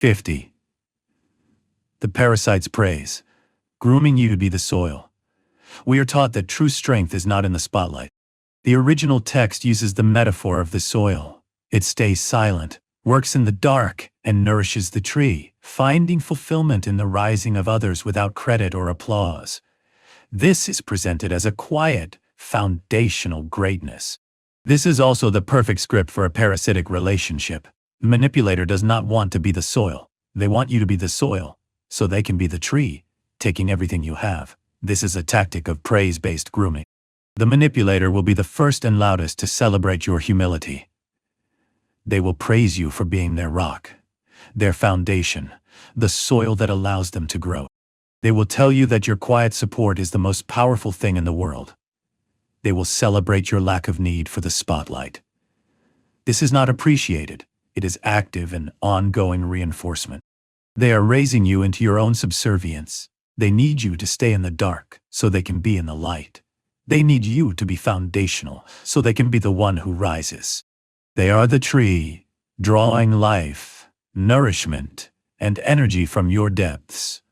50. The parasite's praise, grooming you to be the soil. We are taught that true strength is not in the spotlight. The original text uses the metaphor of the soil. It stays silent, works in the dark, and nourishes the tree, finding fulfillment in the rising of others without credit or applause. This is presented as a quiet, foundational greatness. This is also the perfect script for a parasitic relationship. The manipulator does not want to be the soil. They want you to be the soil, so they can be the tree, taking everything you have. This is a tactic of praise-based grooming. The manipulator will be the first and loudest to celebrate your humility. They will praise you for being their rock, their foundation, the soil that allows them to grow. They will tell you that your quiet support is the most powerful thing in the world. They will celebrate your lack of need for the spotlight. This is not appreciated. It is active and ongoing reinforcement. They are raising you into your own subservience. They need you to stay in the dark so they can be in the light. They need you to be foundational so they can be the one who rises. They are the tree, drawing life, nourishment, and energy from your depths,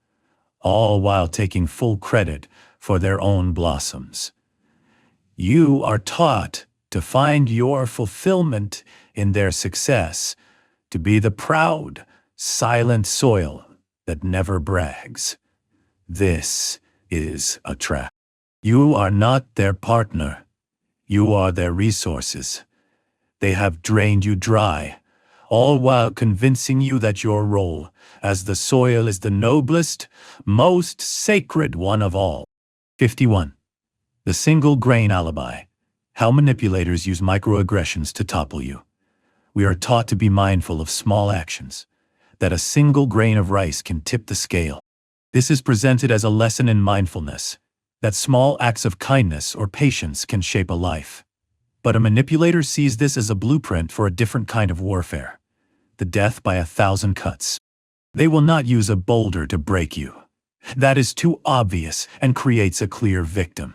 all while taking full credit for their own blossoms. You are taught to find your fulfillment in their success, to be the proud, silent soil that never brags. This is a trap. You are not their partner. You are their resources. They have drained you dry, all while convincing you that your role as the soil is the noblest, most sacred one of all. 51. The single grain alibi. How manipulators use microaggressions to topple you. We are taught to be mindful of small actions, that a single grain of rice can tip the scale. This is presented as a lesson in mindfulness, that small acts of kindness or patience can shape a life. But a manipulator sees this as a blueprint for a different kind of warfare, the death by 1,000 cuts. They will not use a boulder to break you. That is too obvious and creates a clear victim.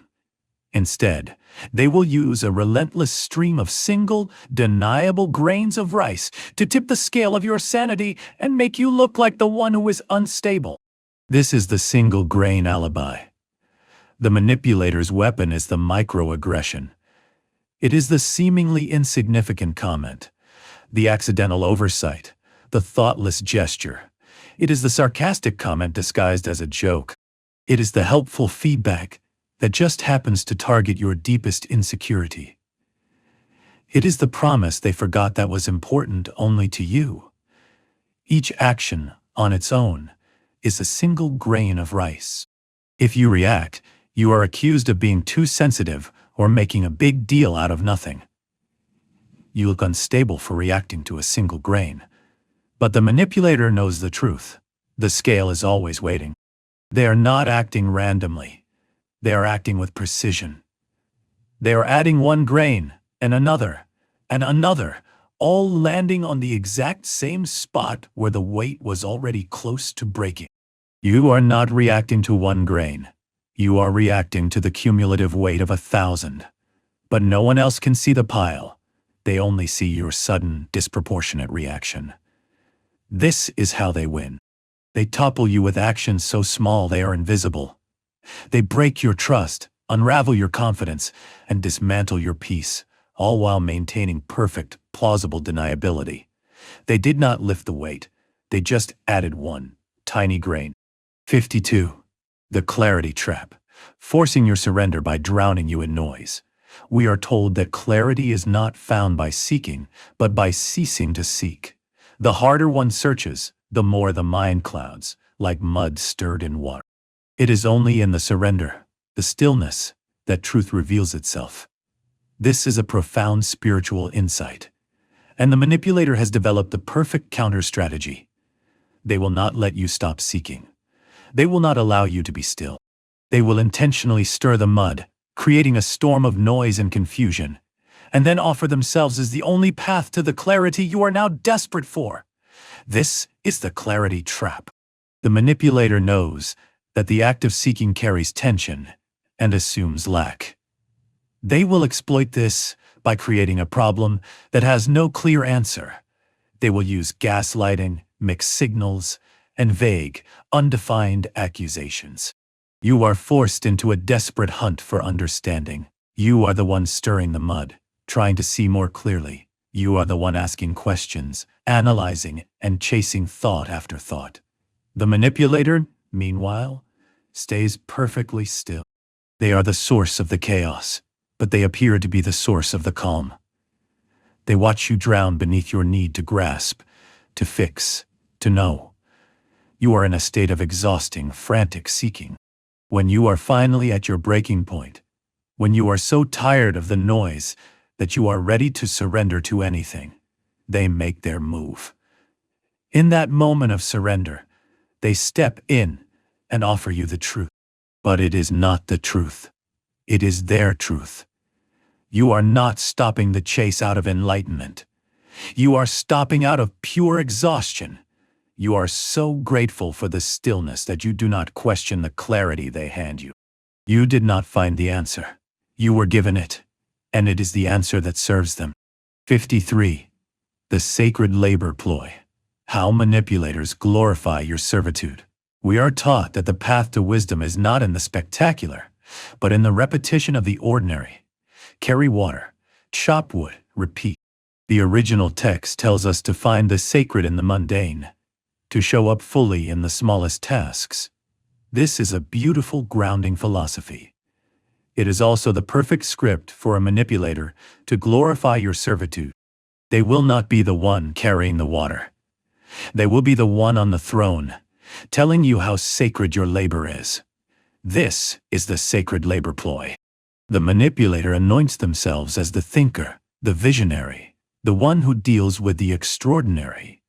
Instead, they will use a relentless stream of single, deniable grains of rice to tip the scale of your sanity and make you look like the one who is unstable. This is the single grain alibi. The manipulator's weapon is the microaggression. It is the seemingly insignificant comment, the accidental oversight, the thoughtless gesture. It is the sarcastic comment disguised as a joke. It is the helpful feedback that just happens to target your deepest insecurity. It is the promise they forgot that was important only to you. Each action, on its own, is a single grain of rice. If you react, you are accused of being too sensitive or making a big deal out of nothing. You look unstable for reacting to a single grain. But the manipulator knows the truth. The scale is always waiting. They are not acting randomly. They are acting with precision. They are adding one grain, and another, all landing on the exact same spot where the weight was already close to breaking. You are not reacting to one grain. You are reacting to the cumulative weight of 1,000. But no one else can see the pile. They only see your sudden, disproportionate reaction. This is how they win. They topple you with actions so small they are invisible. They break your trust, unravel your confidence, and dismantle your peace, all while maintaining perfect, plausible deniability. They did not lift the weight. They just added one tiny grain. 52. The clarity trap, forcing your surrender by drowning you in noise. We are told that clarity is not found by seeking, but by ceasing to seek. The harder one searches, the more the mind clouds, like mud stirred in water. It is only in the surrender, the stillness, that truth reveals itself. This is a profound spiritual insight. And the manipulator has developed the perfect counter-strategy. They will not let you stop seeking. They will not allow you to be still. They will intentionally stir the mud, creating a storm of noise and confusion, and then offer themselves as the only path to the clarity you are now desperate for. This is the clarity trap. The manipulator knows that the act of seeking carries tension and assumes lack. They will exploit this by creating a problem that has no clear answer. They will use gaslighting, mixed signals, and vague, undefined accusations. You are forced into a desperate hunt for understanding. You are the one stirring the mud, trying to see more clearly. You are the one asking questions, analyzing, and chasing thought after thought. The manipulator, meanwhile, stays perfectly still. They are the source of the chaos, but they appear to be the source of the calm. They watch you drown beneath your need to grasp, to fix, to know. You are in a state of exhausting, frantic seeking. When you are finally at your breaking point, when you are so tired of the noise that you are ready to surrender to anything, they make their move. In that moment of surrender, they step in and offer you the truth. But it is not the truth. It is their truth. You are not stopping the chase out of enlightenment. You are stopping out of pure exhaustion. You are so grateful for the stillness that you do not question the clarity they hand you. You did not find the answer. You were given it, and it is the answer that serves them. 53. The sacred labor ploy. How manipulators glorify your servitude. We are taught that the path to wisdom is not in the spectacular, but in the repetition of the ordinary. Carry water, chop wood, repeat. The original text tells us to find the sacred in the mundane, to show up fully in the smallest tasks. This is a beautiful grounding philosophy. It is also the perfect script for a manipulator to glorify your servitude. They will not be the one carrying the water. They will be the one on the throne, telling you how sacred your labor is. This is the sacred labor ploy. The manipulator anoints themselves as the thinker, the visionary, the one who deals with the extraordinary.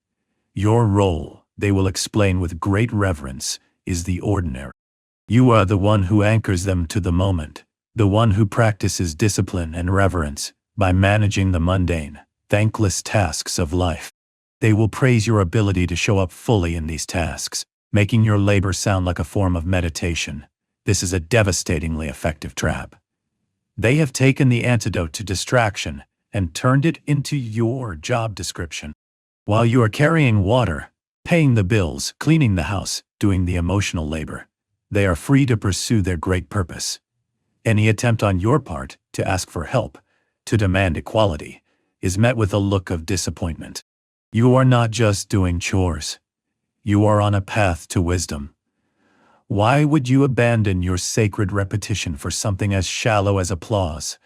Your role, they will explain with great reverence, is the ordinary. You are the one who anchors them to the moment, the one who practices discipline and reverence by managing the mundane, thankless tasks of life. They will praise your ability to show up fully in these tasks, making your labor sound like a form of meditation. This is a devastatingly effective trap. They have taken the antidote to distraction and turned it into your job description. While you are carrying water, paying the bills, cleaning the house, doing the emotional labor, they are free to pursue their great purpose. Any attempt on your part to ask for help, to demand equality, is met with a look of disappointment. You are not just doing chores. You are on a path to wisdom. Why would you abandon your sacred repetition for something as shallow as applause?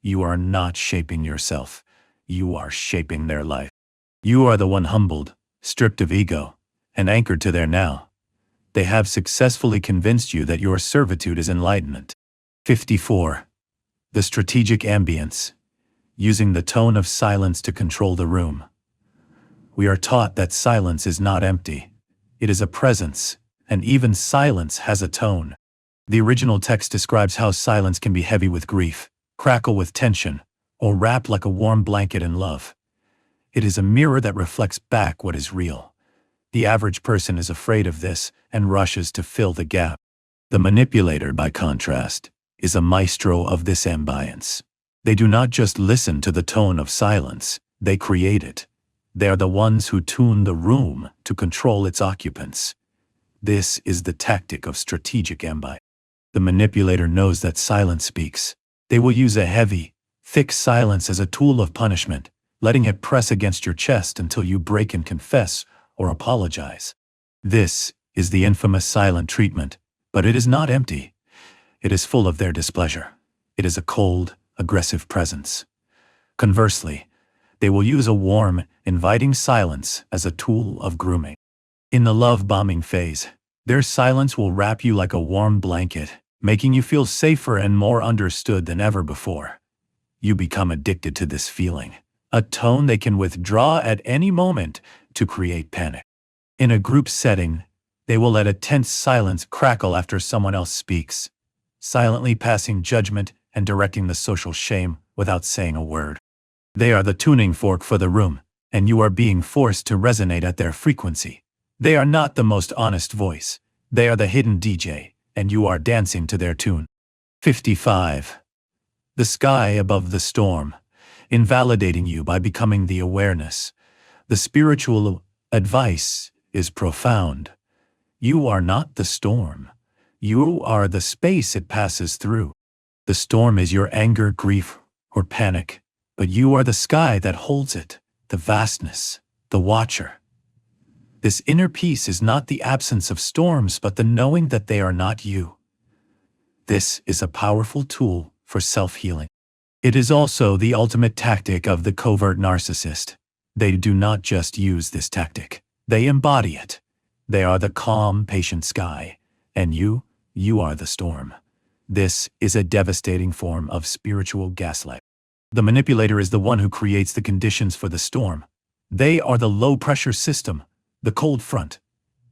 You are not shaping yourself. You are shaping their life. You are the one humbled, stripped of ego, and anchored to their now. They have successfully convinced you that your servitude is enlightenment. 54. The strategic ambience. Using the tone of silence to control the room. We are taught that silence is not empty. It is a presence, and even silence has a tone. The original text describes how silence can be heavy with grief, crackle with tension, or wrap like a warm blanket in love. It is a mirror that reflects back what is real. The average person is afraid of this and rushes to fill the gap. The manipulator, by contrast, is a maestro of this ambience. They do not just listen to the tone of silence, they create it. They are the ones who tune the room to control its occupants. This is the tactic of strategic ambience. The manipulator knows that silence speaks. They will use a heavy, thick silence as a tool of punishment, letting it press against your chest until you break and confess or apologize. This is the infamous silent treatment, but it is not empty. It is full of their displeasure. It is a cold, aggressive presence. Conversely, they will use a warm, inviting silence as a tool of grooming. In the love-bombing phase, their silence will wrap you like a warm blanket, making you feel safer and more understood than ever before. You become addicted to this feeling, a tone they can withdraw at any moment to create panic. In a group setting, they will let a tense silence crackle after someone else speaks, silently passing judgment and directing the social shame without saying a word. They are the tuning fork for the room, and you are being forced to resonate at their frequency. They are not the most honest voice. They are the hidden DJ, and you are dancing to their tune. 55. The sky above the storm, invalidating you by becoming the awareness. The spiritual advice is profound. You are not the storm. You are the space it passes through. The storm is your anger, grief, or panic, but you are the sky that holds it, the vastness, the watcher. This inner peace is not the absence of storms, but the knowing that they are not you. This is a powerful tool for self-healing. It is also the ultimate tactic of the covert narcissist. They do not just use this tactic. They embody it. They are the calm, patient sky, and you are the storm. This is a devastating form of spiritual gaslight. The manipulator is the one who creates the conditions for the storm. They are the low-pressure system, the cold front.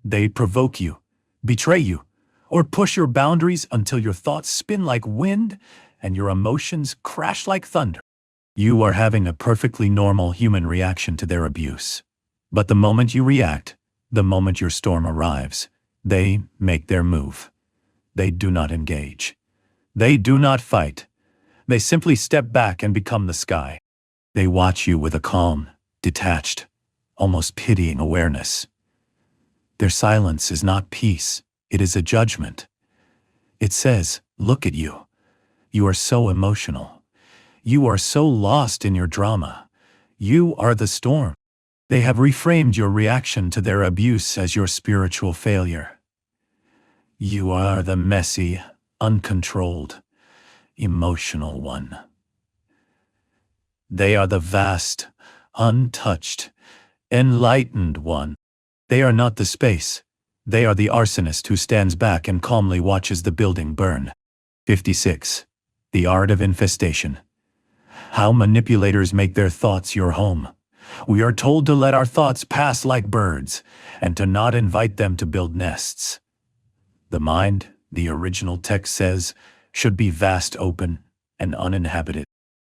They provoke you, betray you, or push your boundaries until your thoughts spin like wind and your emotions crash like thunder. You are having a perfectly normal human reaction to their abuse. But the moment you react, the moment your storm arrives, they make their move. They do not engage. They do not fight. They simply step back and become the sky. They watch you with a calm, detached, almost pitying awareness. Their silence is not peace, it is a judgment. It says, "Look at you. You are so emotional. You are so lost in your drama. You are the storm." They have reframed your reaction to their abuse as your spiritual failure. You are the messy, uncontrolled, emotional one. They are the vast, untouched, enlightened one. They are not the space. They are the arsonist who stands back and calmly watches the building burn. 56. The art of infestation. How manipulators make their thoughts your home. We are told to let our thoughts pass like birds, and to not invite them to build nests. The mind, the original text says, should be vast, open, and uninhabited.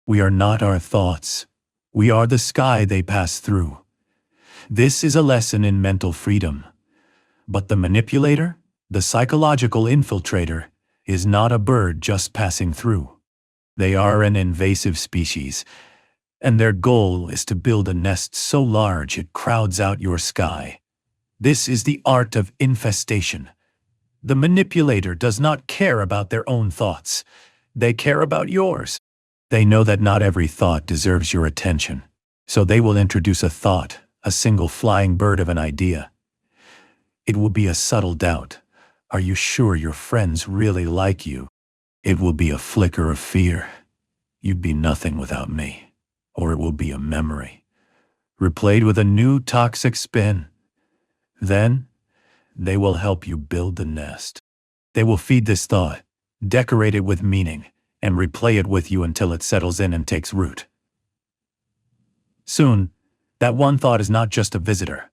We are not our thoughts. We are the sky they pass through. This is a lesson in mental freedom. But the manipulator, the psychological infiltrator, is not a bird just passing through. They are an invasive species, and their goal is to build a nest so large it crowds out your sky. This is the art of infestation. The manipulator does not care about their own thoughts. They care about yours. They know that not every thought deserves your attention, so they will introduce a thought, a single flying bird of an idea. It will be a subtle doubt. Are you sure your friends really like you? It will be a flicker of fear. You'd be nothing without me. Or it will be a memory, replayed with a new toxic spin. Then, they will help you build the nest. They will feed this thought, decorate it with meaning, and replay it with you until it settles in and takes root. Soon, that one thought is not just a visitor.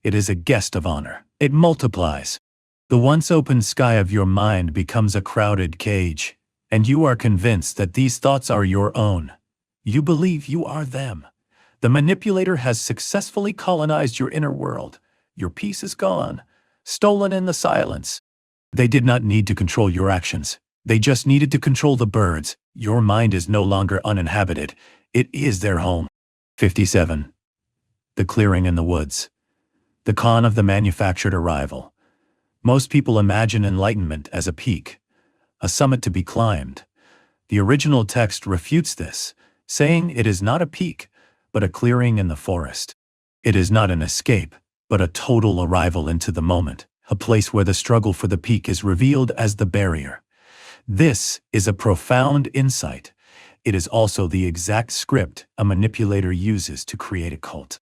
It is a guest of honor. It multiplies. The once open sky of your mind becomes a crowded cage, and you are convinced that these thoughts are your own. You believe you are them. The manipulator has successfully colonized your inner world. Your peace is gone, stolen in the silence. They did not need to control your actions. They just needed to control the birds. Your mind is no longer uninhabited. It is their home. 57. The clearing in the woods. The con of the manufactured arrival. Most people imagine enlightenment as a peak, a summit to be climbed. The original text refutes this, saying it is not a peak, but a clearing in the forest. It is not an escape, but a total arrival into the moment, a place where the struggle for the peak is revealed as the barrier. This is a profound insight. It is also the exact script a manipulator uses to create a cult.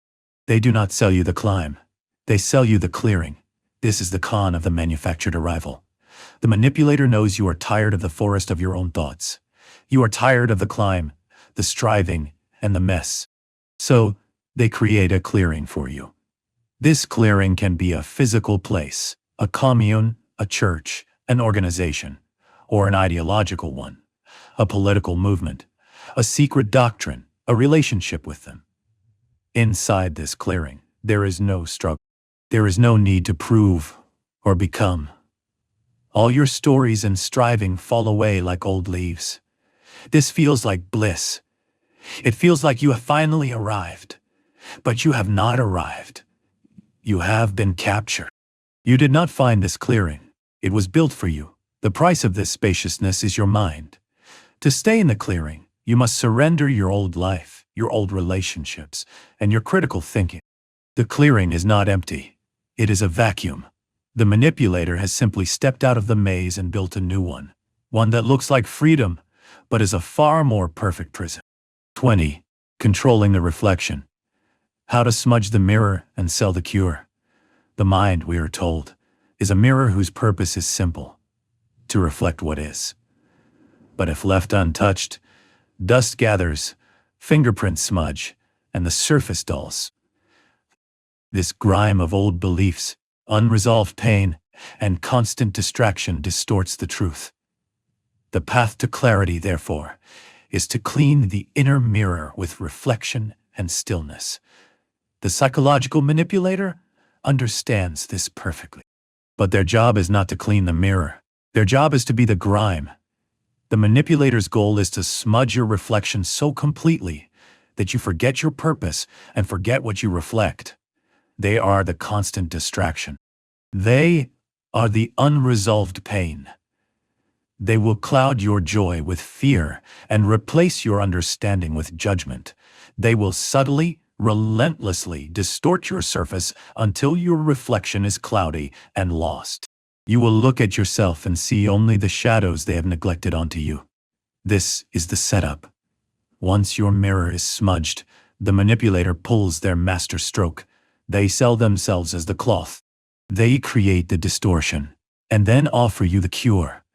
They do not sell you the climb. They sell you the clearing. This is the con of the manufactured arrival. The manipulator knows you are tired of the forest of your own thoughts. You are tired of the climb, the striving, and the mess. So, they create a clearing for you. This clearing can be a physical place, a commune, a church, an organization, or an ideological one, a political movement, a secret doctrine, a relationship with them. Inside this clearing, there is no struggle. There is no need to prove or become. All your stories and striving fall away like old leaves. This feels like bliss. It feels like you have finally arrived. But you have not arrived. You have been captured. You did not find this clearing. It was built for you. The price of this spaciousness is your mind. To stay in the clearing, you must surrender your old life, your old relationships, and your critical thinking. The clearing is not empty. It is a vacuum. The manipulator has simply stepped out of the maze and built a new one that looks like freedom, but is a far more perfect prison. 20. Controlling the reflection. How to smudge the mirror and sell the cure. The mind, we are told, is a mirror whose purpose is simple: to reflect what is. But if left untouched, dust gathers, fingerprints smudge, and the surface dulls. This grime of old beliefs, unresolved pain, and constant distraction distorts the truth. The path to clarity, therefore, is to clean the inner mirror with reflection and stillness. The psychological manipulator understands this perfectly. But their job is not to clean the mirror. Their job is to be the grime. The manipulator's goal is to smudge your reflection so completely that you forget your purpose and forget what you reflect. They are the constant distraction. They are the unresolved pain. They will cloud your joy with fear and replace your understanding with judgment. They will subtly, relentlessly distort your surface until your reflection is cloudy and lost. You will look at yourself and see only the shadows they have neglected onto you. This is the setup. Once your mirror is smudged, the manipulator pulls their master stroke. They sell themselves as the cloth. They create the distortion and then offer you the cure.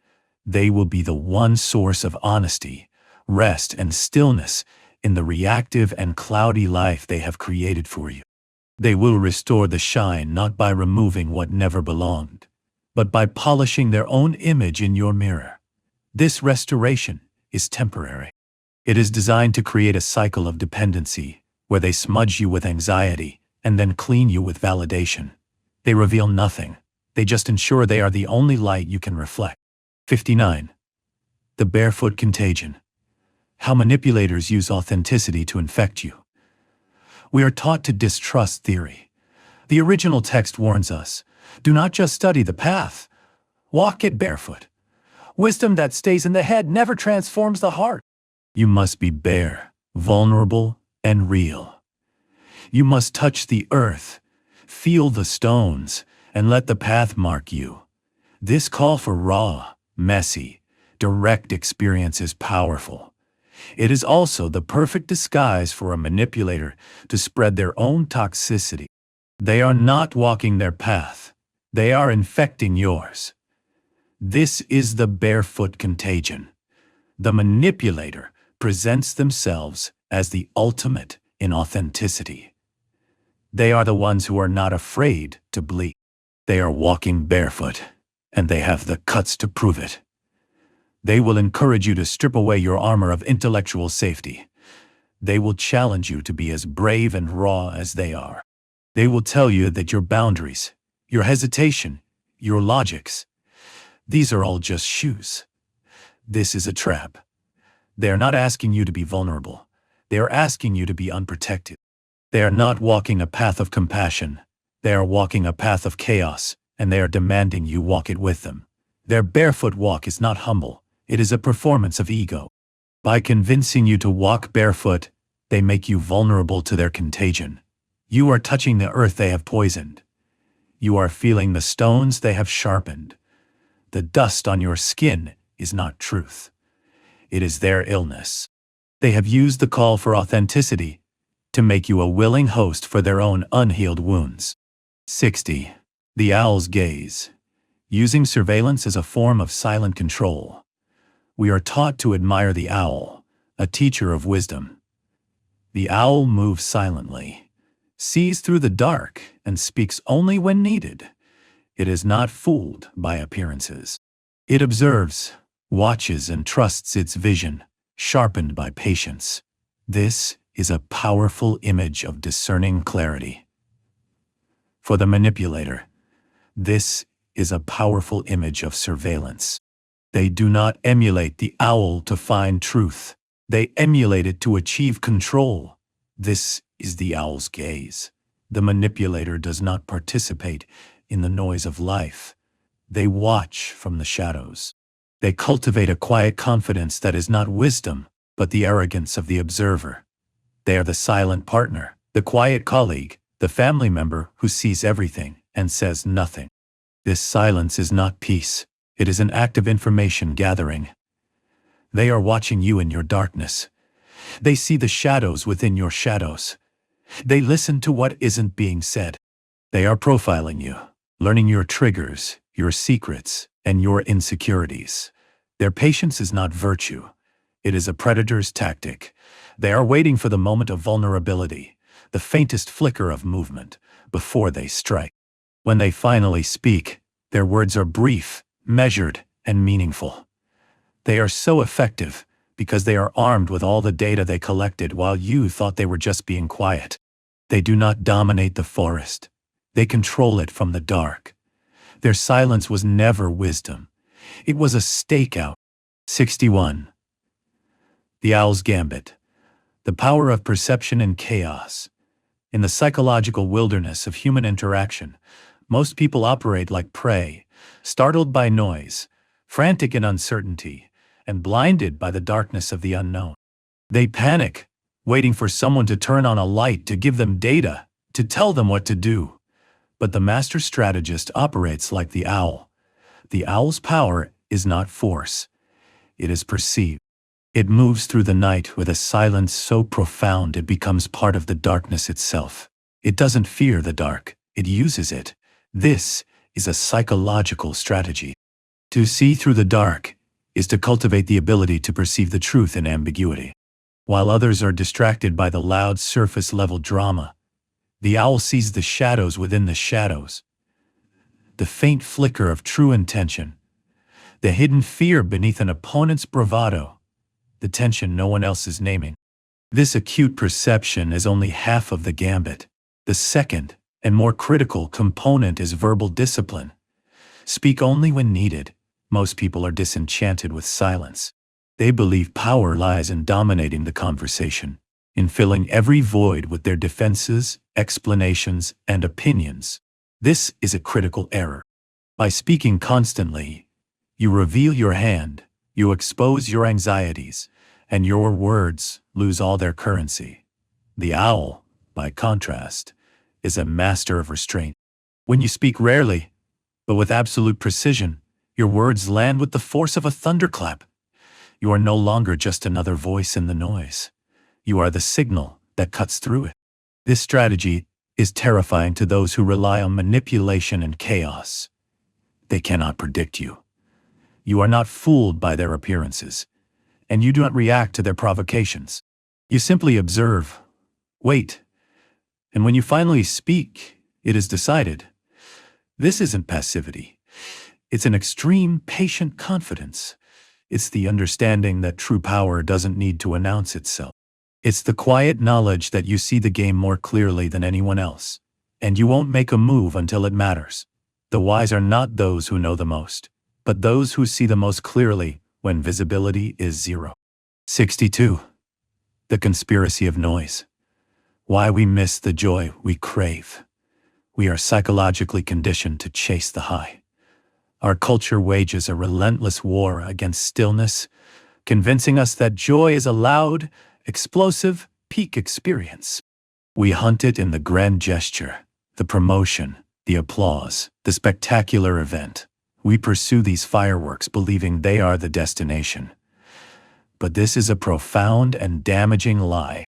They will be the one source of honesty, rest, and stillness in the reactive and cloudy life they have created for you. They will restore the shine not by removing what never belonged, but by polishing their own image in your mirror. This restoration is temporary. It is designed to create a cycle of dependency where they smudge you with anxiety and then clean you with validation. They reveal nothing. They just ensure they are the only light you can reflect. 59. The barefoot contagion. How manipulators use authenticity to infect you. We are taught to distrust theory. The original text warns us, do not just study the path, walk it barefoot. Wisdom that stays in the head never transforms the heart. You must be bare, vulnerable, and real. You must touch the earth, feel the stones, and let the path mark you. This call for raw, messy, direct experience is powerful. It is also the perfect disguise for a manipulator to spread their own toxicity. They are not walking their path. They are infecting yours. This is the barefoot contagion. The manipulator presents themselves as the ultimate in authenticity. They are the ones who are not afraid to bleed. They are walking barefoot, and they have the guts to prove it. They will encourage you to strip away your armor of intellectual safety. They will challenge you to be as brave and raw as they are. They will tell you that your boundaries, your hesitation, your logics, these are all just shoes. This is a trap. They are not asking you to be vulnerable. They are asking you to be unprotected. They are not walking a path of compassion. They are walking a path of chaos, and they are demanding you walk it with them. Their barefoot walk is not humble. It is a performance of ego. By convincing you to walk barefoot, they make you vulnerable to their contagion. You are touching the earth they have poisoned. You are feeling the stones they have sharpened. The dust on your skin is not truth. It is their illness. They have used the call for authenticity to make you a willing host for their own unhealed wounds. 60. The owl's gaze. Using surveillance as a form of silent control. We are taught to admire the owl, a teacher of wisdom. The owl moves silently, sees through the dark, and speaks only when needed. It is not fooled by appearances. It observes, watches, and trusts its vision, sharpened by patience. This is a powerful image of discerning clarity. For the manipulator, this is a powerful image of surveillance. They do not emulate the owl to find truth. They emulate it to achieve control. This is the owl's gaze. The manipulator does not participate in the noise of life. They watch from the shadows. They cultivate a quiet confidence that is not wisdom, but the arrogance of the observer. They are the silent partner, the quiet colleague, the family member who sees everything and says nothing. This silence is not peace. It is an act of information gathering. They are watching you in your darkness. They see the shadows within your shadows. They listen to what isn't being said. They are profiling you, learning your triggers, your secrets, and your insecurities. Their patience is not virtue. It is a predator's tactic. They are waiting for the moment of vulnerability, the faintest flicker of movement, before they strike. When they finally speak, their words are brief, measured, and meaningful. They are so effective because they are armed with all the data they collected while you thought they were just being quiet. They do not dominate the forest. They control it from the dark. Their silence was never wisdom. It was a stakeout. 61. The Owl's Gambit. The power of perception in chaos. In the psychological wilderness of human interaction, most people operate like prey, startled by noise, frantic in uncertainty, and blinded by the darkness of the unknown. They panic, waiting for someone to turn on a light to give them data, to tell them what to do. But the master strategist operates like the owl. The owl's power is not force. It is perceived. It moves through the night with a silence so profound it becomes part of the darkness itself. It doesn't fear the dark. It uses it. This is a psychological strategy. To see through the dark is to cultivate the ability to perceive the truth in ambiguity. While others are distracted by the loud surface-level drama, the owl sees the shadows within the shadows, the faint flicker of true intention, the hidden fear beneath an opponent's bravado, the tension no one else is naming. This acute perception is only half of the gambit. The second, and more critical component is verbal discipline. Speak only when needed. Most people are disenchanted with silence. They believe power lies in dominating the conversation, in filling every void with their defenses, explanations, and opinions. This is a critical error. By speaking constantly, you reveal your hand, you expose your anxieties, and your words lose all their currency. The owl, by contrast, is a master of restraint. When you speak rarely, but with absolute precision, your words land with the force of a thunderclap. You are no longer just another voice in the noise. You are the signal that cuts through it. This strategy is terrifying to those who rely on manipulation and chaos. They cannot predict you. You are not fooled by their appearances, and you do not react to their provocations. You simply observe, wait, and when you finally speak, it is decided. This isn't passivity. It's an extreme, patient confidence. It's the understanding that true power doesn't need to announce itself. It's the quiet knowledge that you see the game more clearly than anyone else, and you won't make a move until it matters. The wise are not those who know the most, but those who see the most clearly when visibility is zero. 62. The conspiracy of noise. Why we miss the joy we crave. We are psychologically conditioned to chase the high. Our culture wages a relentless war against stillness, convincing us that joy is a loud, explosive, peak experience. We hunt it in the grand gesture, the promotion, the applause, the spectacular event. We pursue these fireworks believing they are the destination. But this is a profound and damaging lie.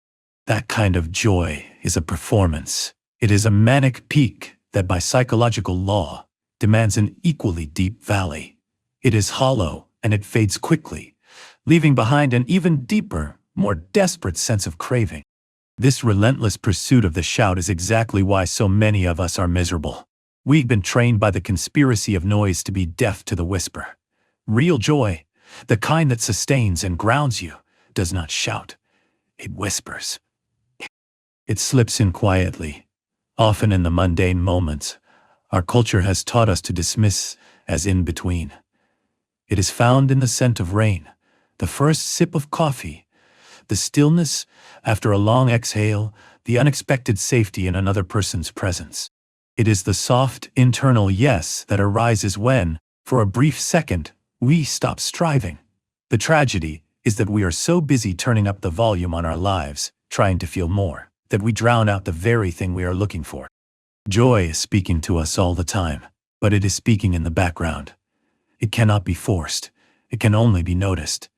That kind of joy is a performance. It is a manic peak that by psychological law demands an equally deep valley. It is hollow and it fades quickly, leaving behind an even deeper, more desperate sense of craving. This relentless pursuit of the shout is exactly why so many of us are miserable. We've been trained by the conspiracy of noise to be deaf to the whisper. Real joy, the kind that sustains and grounds you, does not shout. It whispers. It slips in quietly, often in the mundane moments our culture has taught us to dismiss as in between. It is found in the scent of rain, the first sip of coffee, The stillness after a long exhale, the unexpected safety in another person's presence. It is the soft, internal yes that arises when, for a brief second, we stop striving. The tragedy is that we are so busy turning up the volume on our lives, trying to feel more, that we drown out the very thing we are looking for. Joy is speaking to us all the time, but it is speaking in the background. It cannot be forced. It can only be noticed.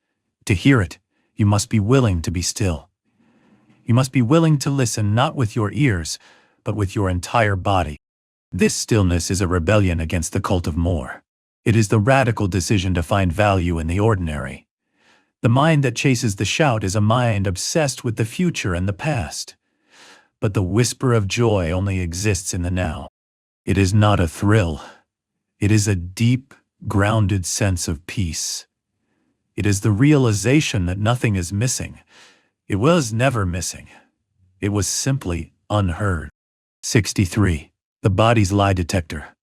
To hear it, you must be willing to be still. You must be willing to listen not with your ears, but with your entire body. This stillness is a rebellion against the cult of more. It is the radical decision to find value in the ordinary. The mind that chases the shout is a mind obsessed with the future and the past. But the whisper of joy only exists in the now. It is not a thrill. It is a deep, grounded sense of peace. It is the realization that nothing is missing. It was never missing. It was simply unheard. 63. The body's lie detector.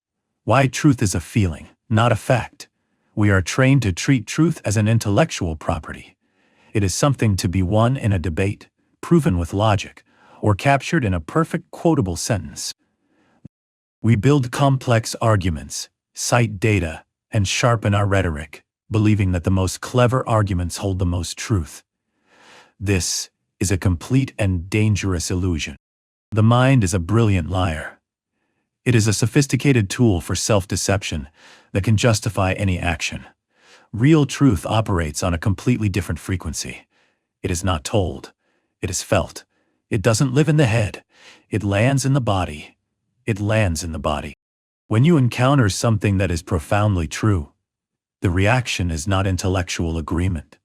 Why truth is a feeling, not a fact. We are trained to treat truth as an intellectual property. It is something to be won in a debate, proven with logic, or captured in a perfect quotable sentence. We build complex arguments, cite data, and sharpen our rhetoric, believing that the most clever arguments hold the most truth. This is a complete and dangerous illusion. The mind is a brilliant liar. It is a sophisticated tool for self-deception that can justify any action. Real truth operates on a completely different frequency. It is not told. It is felt. It doesn't live in the head. It lands in the body. It lands in the body. When you encounter something that is profoundly true, the reaction is not intellectual agreement.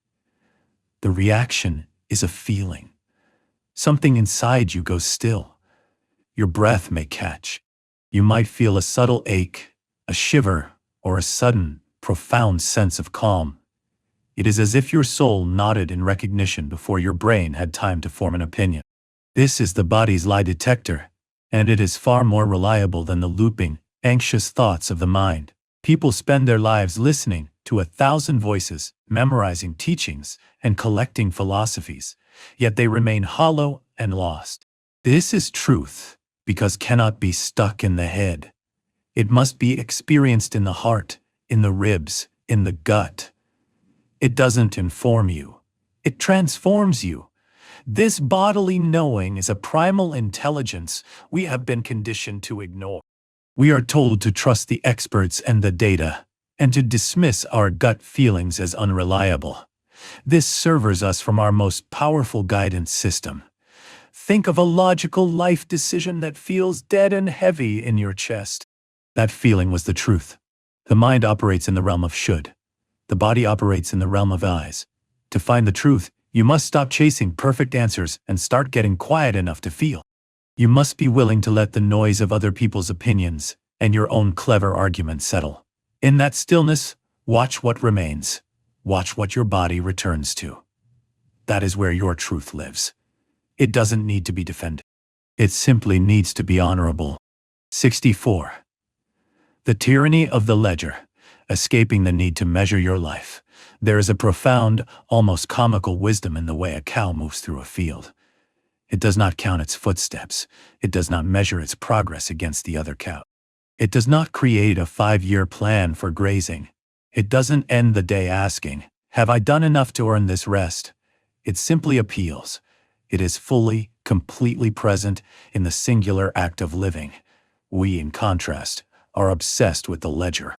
The reaction is a feeling. Something inside you goes still. Your breath may catch. You might feel a subtle ache, a shiver, or a sudden, profound sense of calm. It is as if your soul nodded in recognition before your brain had time to form an opinion. This is the body's lie detector, and it is far more reliable than the looping, anxious thoughts of the mind. People spend their lives listening to 1,000 voices, memorizing teachings, and collecting philosophies, yet they remain hollow and lost. This is truth, because cannot be stuck in the head. It must be experienced in the heart, in the ribs, in the gut. It doesn't inform you. It transforms you. This bodily knowing is a primal intelligence we have been conditioned to ignore. We are told to trust the experts and the data, and to dismiss our gut feelings as unreliable. This severs us from our most powerful guidance system. Think of a logical life decision that feels dead and heavy in your chest. That feeling was the truth. The mind operates in the realm of should. The body operates in the realm of eyes. To find the truth, you must stop chasing perfect answers and start getting quiet enough to feel. You must be willing to let the noise of other people's opinions and your own clever arguments settle. In that stillness, watch what remains. Watch what your body returns to. That is where your truth lives. It doesn't need to be defended. It simply needs to be honorable. 64. The tyranny of the ledger, escaping the need to measure your life. There is a profound, almost comical wisdom in the way a cow moves through a field. It does not count its footsteps. It does not measure its progress against the other cow. It does not create a 5-year plan for grazing. It doesn't end the day asking, "Have I done enough to earn this rest?" It simply appeals. It is fully, completely present in the singular act of living. We, in contrast, are obsessed with the ledger.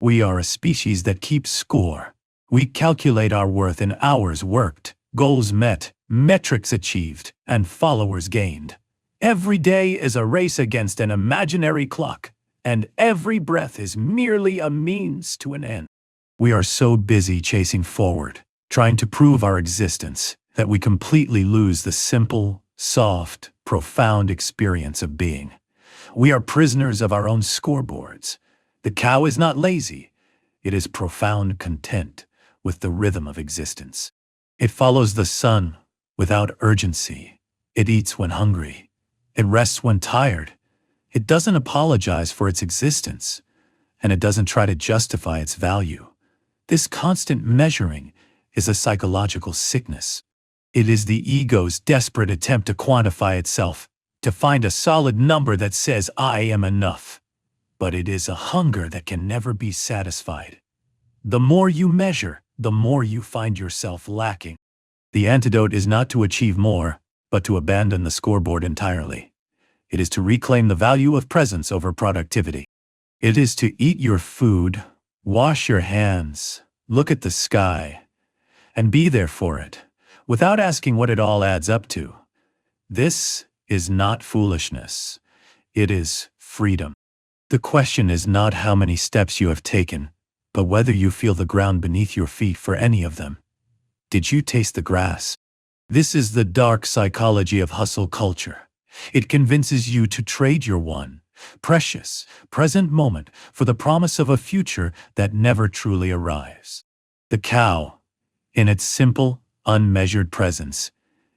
We are a species that keeps score. We calculate our worth in hours worked, goals met, metrics achieved, and followers gained. Every day is a race against an imaginary clock, and every breath is merely a means to an end. We are so busy chasing forward, trying to prove our existence, that we completely lose the simple, soft, profound experience of being. We are prisoners of our own scoreboards. The cow is not lazy. It is profound content with the rhythm of existence. It follows the sun without urgency. It eats when hungry. It rests when tired. It doesn't apologize for its existence, and it doesn't try to justify its value. This constant measuring is a psychological sickness. It is the ego's desperate attempt to quantify itself, to find a solid number that says I am enough. But it is a hunger that can never be satisfied. The more you measure, the more you find yourself lacking. The antidote is not to achieve more, but to abandon the scoreboard entirely. It is to reclaim the value of presence over productivity. It is to eat your food, wash your hands, look at the sky, and be there for it, without asking what it all adds up to. This is not foolishness. It is freedom. The question is not how many steps you have taken, but whether you feel the ground beneath your feet for any of them. Did you taste the grass? This is the dark psychology of hustle culture. It convinces you to trade your one, precious, present moment for the promise of a future that never truly arrives. The cow, in its simple, unmeasured presence,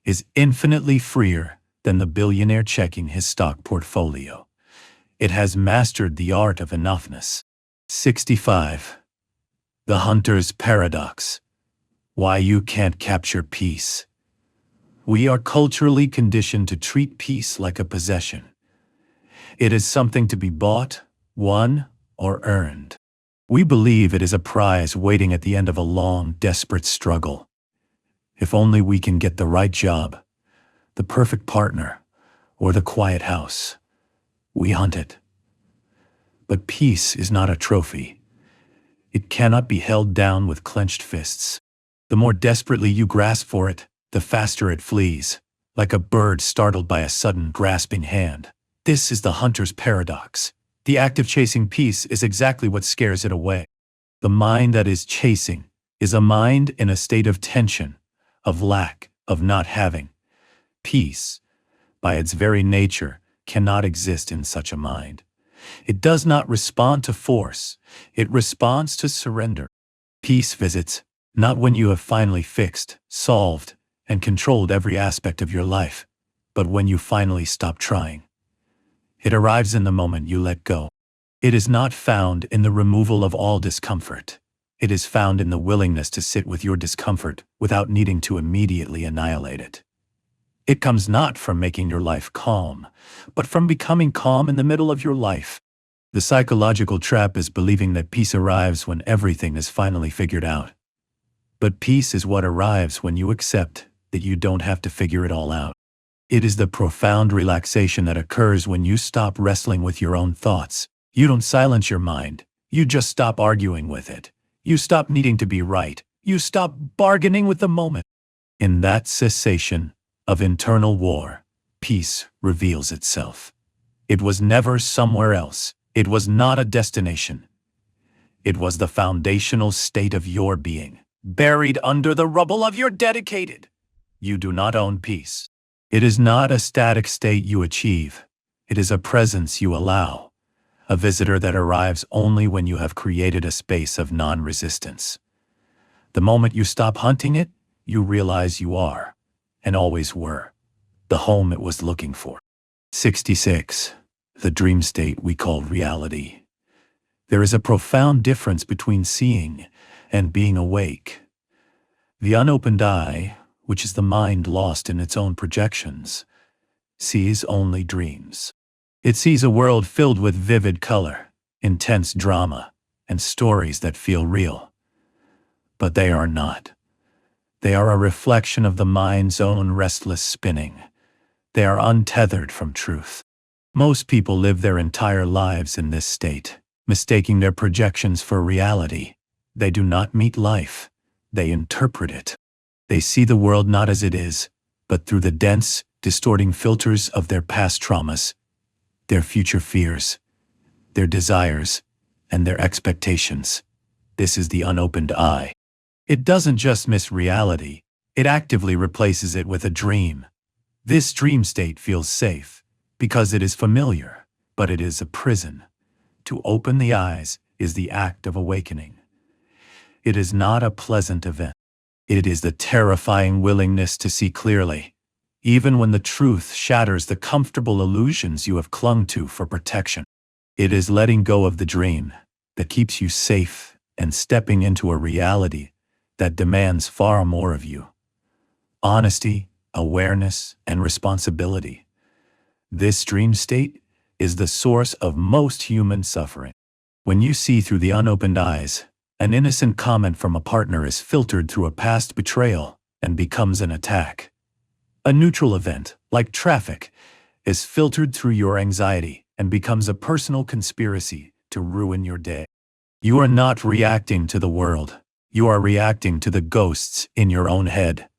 is infinitely freer than the billionaire checking his stock portfolio. It has mastered the art of enoughness. 65. The Hunter's Paradox. Why you can't capture peace. We are culturally conditioned to treat peace like a possession. It is something to be bought, won, or earned. We believe it is a prize waiting at the end of a long, desperate struggle. If only we can get the right job, the perfect partner, or the quiet house, we hunt it. But peace is not a trophy. It cannot be held down with clenched fists. The more desperately you grasp for it, the faster it flees, like a bird startled by a sudden grasping hand. This is the hunter's paradox. The act of chasing peace is exactly what scares it away. The mind that is chasing is a mind in a state of tension, of lack, of not having. Peace, by its very nature, cannot exist in such a mind. It does not respond to force, it responds to surrender. Peace visits, not when you have finally fixed, solved, and controlled every aspect of your life, but when you finally stop trying. It arrives in the moment you let go. It is not found in the removal of all discomfort. It is found in the willingness to sit with your discomfort without needing to immediately annihilate it. It comes not from making your life calm, but from becoming calm in the middle of your life. The psychological trap is believing that peace arrives when everything is finally figured out. But peace is what arrives when you accept that you don't have to figure it all out. It is the profound relaxation that occurs when you stop wrestling with your own thoughts. You don't silence your mind. You just stop arguing with it. You stop needing to be right. You stop bargaining with the moment. In that cessation of internal war, peace reveals itself. It was never somewhere else. It was not a destination. It was the foundational state of your being, buried under the rubble of your dedicated. You do not own peace. It is not a static state you achieve. It is a presence you allow, a visitor that arrives only when you have created a space of non-resistance. The moment you stop hunting it, you realize you are, and always were, the home it was looking for. 66. The dream state we call reality. There is a profound difference between seeing and being awake. The unopened eye, which is the mind lost in its own projections, sees only dreams. It sees a world filled with vivid color, intense drama, and stories that feel real. But they are not. They are a reflection of the mind's own restless spinning. They are untethered from truth. Most people live their entire lives in this state, mistaking their projections for reality. They do not meet life. They interpret it. They see the world not as it is, but through the dense, distorting filters of their past traumas, their future fears, their desires, and their expectations. This is the unopened eye. It doesn't just miss reality, it actively replaces it with a dream. This dream state feels safe, because it is familiar, but it is a prison. To open the eyes is the act of awakening. It is not a pleasant event. It is the terrifying willingness to see clearly, even when the truth shatters the comfortable illusions you have clung to for protection. It is letting go of the dream that keeps you safe and stepping into a reality that demands far more of you. honesty, awareness, and responsibility. This dream state is the source of most human suffering. When you see through the unopened eyes, an innocent comment from a partner is filtered through a past betrayal and becomes an attack. A neutral event, like traffic, is filtered through your anxiety and becomes a personal conspiracy to ruin your day. You are not reacting to the world. You are reacting to the ghosts in your own head.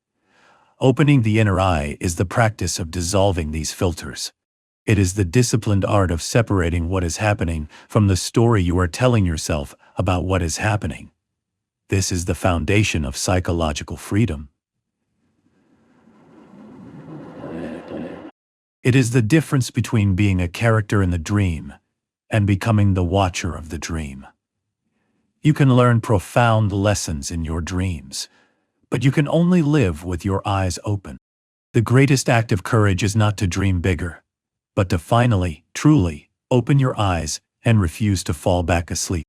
Opening the inner eye is the practice of dissolving these filters. It is the disciplined art of separating what is happening from the story you are telling yourself about what is happening. This is the foundation of psychological freedom. It is the difference between being a character in the dream and becoming the watcher of the dream. You can learn profound lessons in your dreams, but you can only live with your eyes open. The greatest act of courage is not to dream bigger, but to finally, truly, open your eyes and refuse to fall back asleep.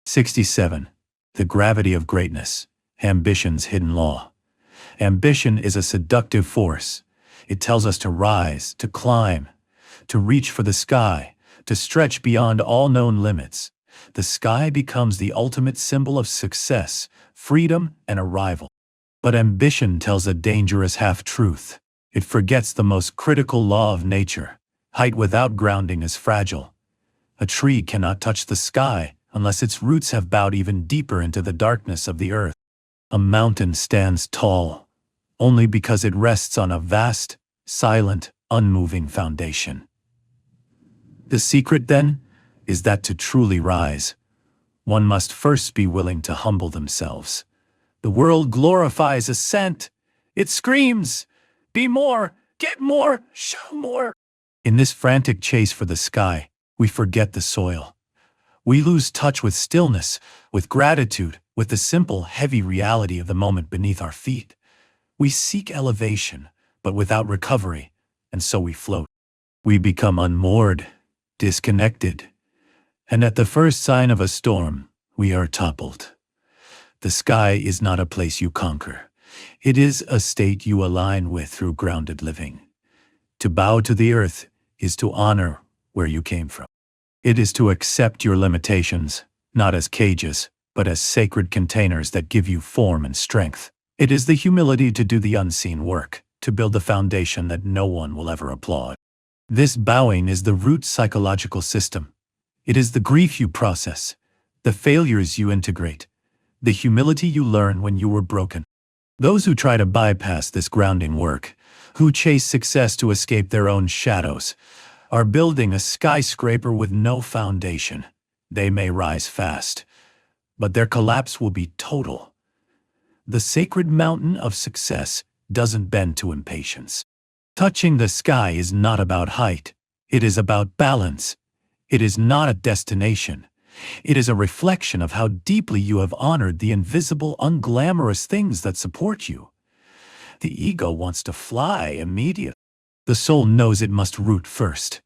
67. The gravity of greatness, ambition's hidden law. Ambition is a seductive force. It tells us to rise, to climb, to reach for the sky, to stretch beyond all known limits. The sky becomes the ultimate symbol of success, freedom, and arrival. But ambition tells a dangerous half-truth. It forgets the most critical law of nature. Height without grounding is fragile. A tree cannot touch the sky unless its roots have bowed even deeper into the darkness of the earth. A mountain stands tall only because it rests on a vast, silent, unmoving foundation. The secret, then, is that to truly rise, one must first be willing to humble themselves. The world glorifies ascent. It screams, "Be more, get more, show more." In this frantic chase for the sky, we forget the soil. We lose touch with stillness, with gratitude, with the simple, heavy reality of the moment beneath our feet. We seek elevation, but without recovery, and so we float. We become unmoored, disconnected, and at the first sign of a storm, we are toppled. The sky is not a place you conquer. It is a state you align with through grounded living. To bow to the earth is to honor where you came from. It is to accept your limitations, not as cages, but as sacred containers that give you form and strength. It is the humility to do the unseen work, to build the foundation that no one will ever applaud. This bowing is the root psychological system. It is the grief you process, the failures you integrate, the humility you learn when you were broken. Those who try to bypass this grounding work, who chase success to escape their own shadows, are building a skyscraper with no foundation. They may rise fast, but their collapse will be total. The sacred mountain of success doesn't bend to impatience. Touching the sky is not about height. It is about balance. It is not a destination. It is a reflection of how deeply you have honored the invisible, unglamorous things that support you. The ego wants to fly immediately. The soul knows it must root first.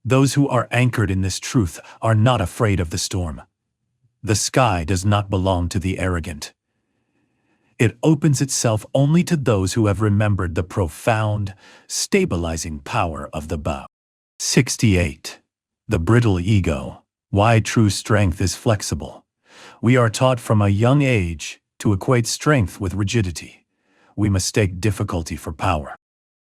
Those who are anchored in this truth are not afraid of the storm. The sky does not belong to the arrogant. It opens itself only to those who have remembered the profound, stabilizing power of the bow. 68. The brittle ego. Why true strength is flexible. We are taught from a young age to equate strength with rigidity. We mistake difficulty for power.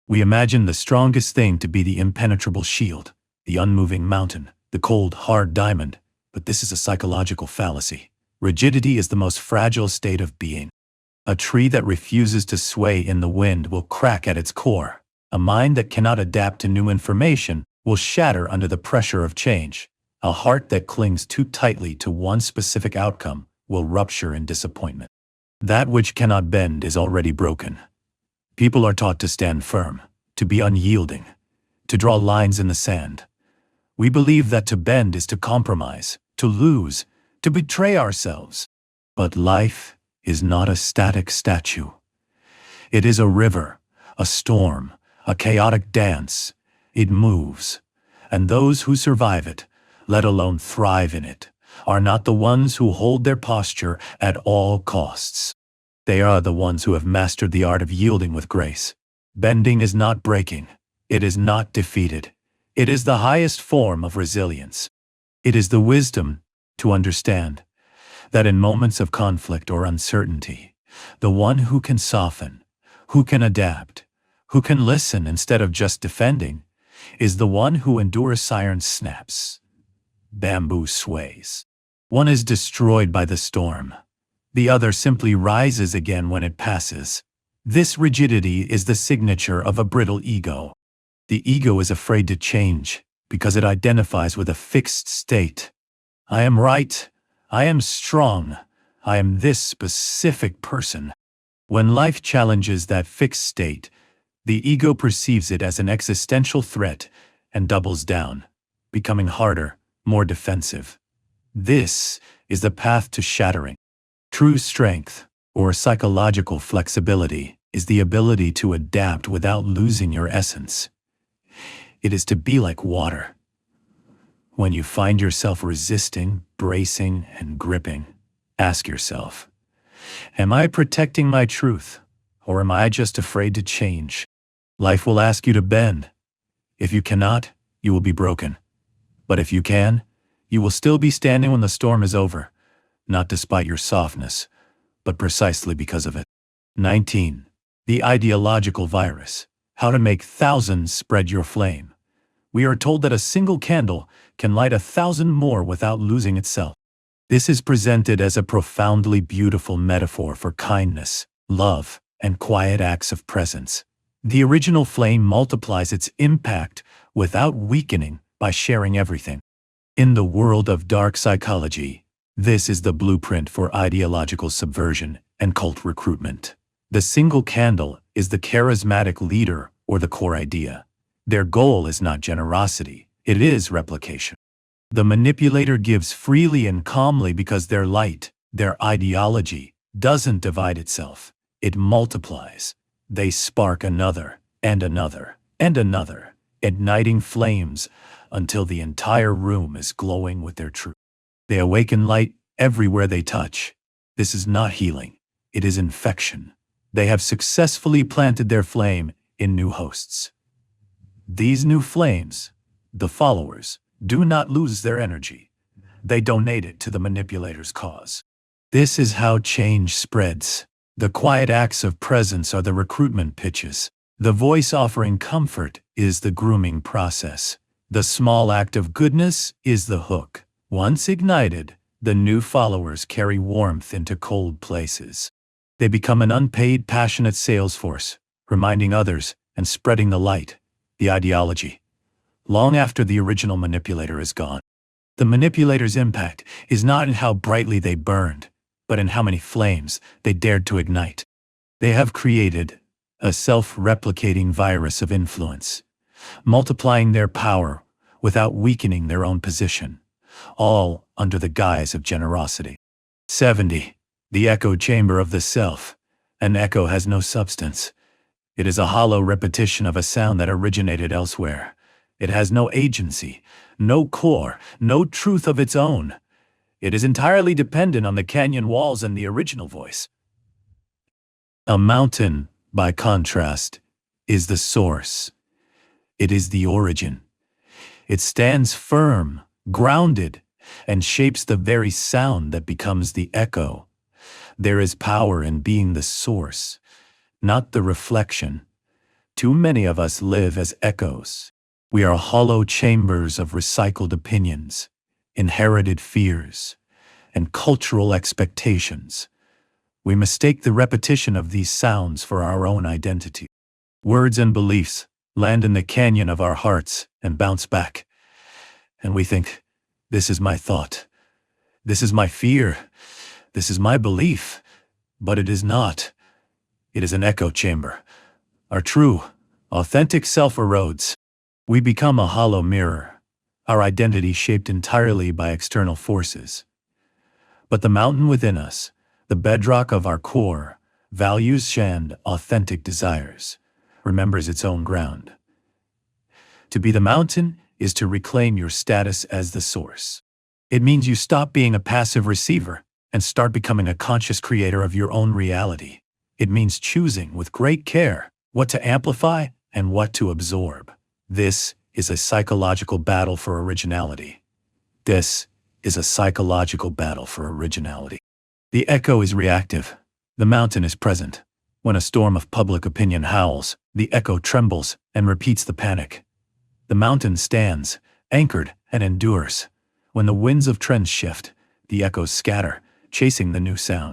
We imagine the strongest thing to be the impenetrable shield, the unmoving mountain, the cold, hard diamond, but this is a psychological fallacy. Rigidity is the most fragile state of being. A tree that refuses to sway in the wind will crack at its core. A mind that cannot adapt to new information will shatter under the pressure of change. A heart that clings too tightly to one specific outcome will rupture in disappointment. That which cannot bend is already broken. People are taught to stand firm, to be unyielding, to draw lines in the sand. We believe that to bend is to compromise, to lose, to betray ourselves. But life is not a static statue. It is a river, a storm, a chaotic dance. It moves, and those who survive it, let alone thrive in it, are not the ones who hold their posture at all costs. They are the ones who have mastered the art of yielding with grace. Bending is not breaking. It is not defeated. It is the highest form of resilience. It is the wisdom to understand that in moments of conflict or uncertainty, the one who can soften, who can adapt, who can listen instead of just defending, is the one who endures iron snaps, bamboo sways. One is destroyed by the storm. The other simply rises again when it passes. This rigidity is the signature of a brittle ego. The ego is afraid to change because it identifies with a fixed state. I am right. I am strong. I am this specific person. When life challenges that fixed state, the ego perceives it as an existential threat and doubles down, becoming harder, more defensive. This is the path to shattering. True strength, or psychological flexibility, is the ability to adapt without losing your essence. It is to be like water. When you find yourself resisting, bracing, and gripping, ask yourself, am I protecting my truth, or am I just afraid to change? Life will ask you to bend. If you cannot, you will be broken. But if you can, you will still be standing when the storm is over, not despite your softness, but precisely because of it. 19. The ideological virus. How to make thousands spread your flame. We are told that a single candle can light 1,000 more without losing itself. This is presented as a profoundly beautiful metaphor for kindness, love, and quiet acts of presence. The original flame multiplies its impact without weakening by sharing everything. In the world of dark psychology, this is the blueprint for ideological subversion and cult recruitment. The single candle is the charismatic leader or the core idea. Their goal is not generosity, it is replication. The manipulator gives freely and calmly because their light, their ideology, doesn't divide itself. It multiplies. They spark another, and another, and another, igniting flames until the entire room is glowing with their truth. They awaken light everywhere they touch. This is not healing, it is infection. They have successfully planted their flame in new hosts. These new flames, the followers, do not lose their energy. They donate it to the manipulator's cause. This is how change spreads. The quiet acts of presence are the recruitment pitches. The voice offering comfort is the grooming process. The small act of goodness is the hook. Once ignited, the new followers carry warmth into cold places. They become an unpaid, passionate sales force, reminding others and spreading the light, the ideology, long after the original manipulator is gone. The manipulator's impact is not in how brightly they burned, but in how many flames they dared to ignite. They have created a self-replicating virus of influence, multiplying their power without weakening their own position, all under the guise of generosity. 70. The echo chamber of the self. An echo has no substance. It is a hollow repetition of a sound that originated elsewhere. It has no agency, no core, no truth of its own. It is entirely dependent on the canyon walls and the original voice. A mountain, by contrast, is the source. It is the origin. It stands firm, grounded, and shapes the very sound that becomes the echo. There is power in being the source, not the reflection. Too many of us live as echoes. We are hollow chambers of recycled opinions, inherited fears, and cultural expectations. We mistake the repetition of these sounds for our own identity. Words and beliefs land in the canyon of our hearts and bounce back. And we think, this is my thought. This is my fear. This is my belief. But it is not. It is an echo chamber. Our true, authentic self erodes. We become a hollow mirror, our identity shaped entirely by external forces. But the mountain within us, the bedrock of our core, values and authentic desires, remembers its own ground. To be the mountain is to reclaim your status as the source. It means you stop being a passive receiver and start becoming a conscious creator of your own reality. It means choosing with great care what to amplify and what to absorb. This is a psychological battle for originality. This is a psychological battle for originality. The echo is reactive. The mountain is present. When a storm of public opinion howls, the echo trembles and repeats the panic. The mountain stands, anchored, and endures. When the winds of trends shift, the echoes scatter, chasing the new sound.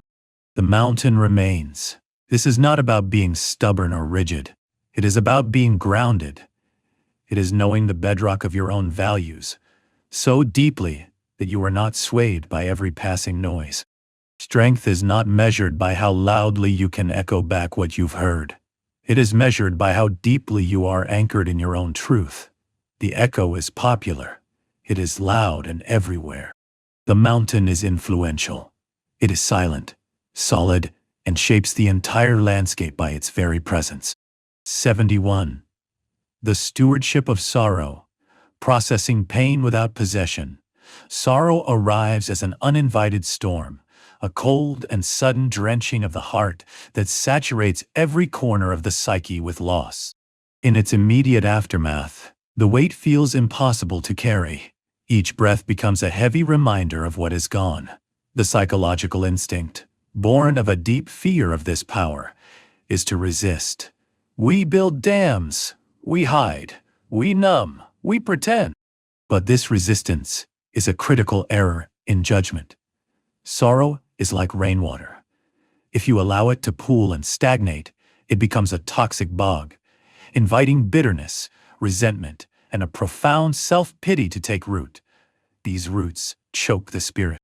The mountain remains. This is not about being stubborn or rigid. It is about being grounded. It is knowing the bedrock of your own values so deeply that you are not swayed by every passing noise. Strength is not measured by how loudly you can echo back what you've heard. It is measured by how deeply you are anchored in your own truth. The echo is popular. It is loud and everywhere. The mountain is influential. It is silent, solid, and shapes the entire landscape by its very presence. 71. The stewardship of sorrow. Processing pain without possession. Sorrow arrives as an uninvited storm, a cold and sudden drenching of the heart that saturates every corner of the psyche with loss. In its immediate aftermath, the weight feels impossible to carry. Each breath becomes a heavy reminder of what is gone. The psychological instinct, born of a deep fear of this power, is to resist. We build dams, we hide, we numb, we pretend. But this resistance is a critical error in judgment. Sorrow is like rainwater. If you allow it to pool and stagnate, it becomes a toxic bog, inviting bitterness, resentment, and a profound self-pity to take root. These roots choke the spirit.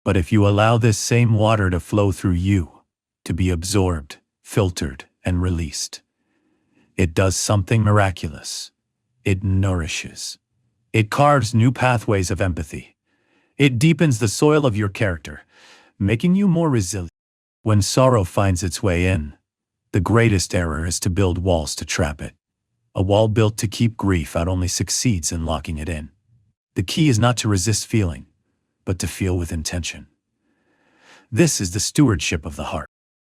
But if you allow this same water to flow through you, to be absorbed, filtered, and released, it does something miraculous. It nourishes. It carves new pathways of empathy. It deepens the soil of your character, making you more resilient. When sorrow finds its way in, the greatest error is to build walls to trap it. A wall built to keep grief out only succeeds in locking it in. The key is not to resist feeling, but to feel with intention. This is the stewardship of the heart.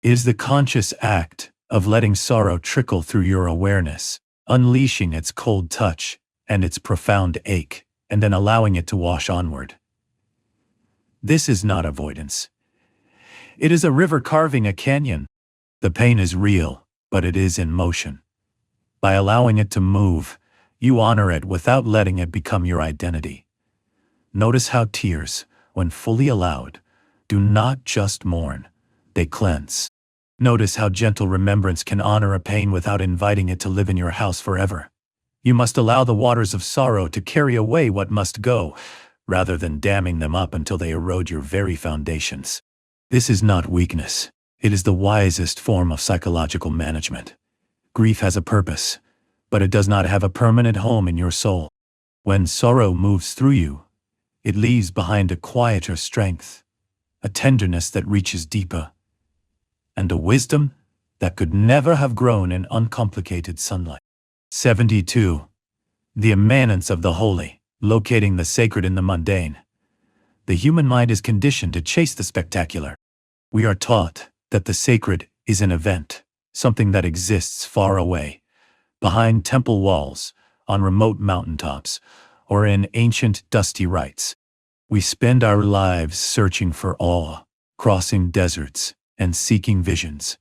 It is the conscious act of letting sorrow trickle through your awareness, unleashing its cold touch and its profound ache, and then allowing it to wash onward. This is not avoidance. It is a river carving a canyon. The pain is real, but it is in motion. By allowing it to move, you honor it without letting it become your identity. Notice how tears, when fully allowed, do not just mourn, they cleanse. Notice how gentle remembrance can honor a pain without inviting it to live in your house forever. You must allow the waters of sorrow to carry away what must go, rather than damming them up until they erode your very foundations. This is not weakness. It is the wisest form of psychological management. Grief has a purpose, but it does not have a permanent home in your soul. When sorrow moves through you, it leaves behind a quieter strength, a tenderness that reaches deeper, and a wisdom that could never have grown in uncomplicated sunlight. 72. The immanence of the holy, locating the sacred in the mundane. The human mind is conditioned to chase the spectacular. We are taught that the sacred is an event, something that exists far away, behind temple walls, on remote mountaintops, or in ancient dusty rites. We spend our lives searching for awe, crossing deserts, and seeking visions,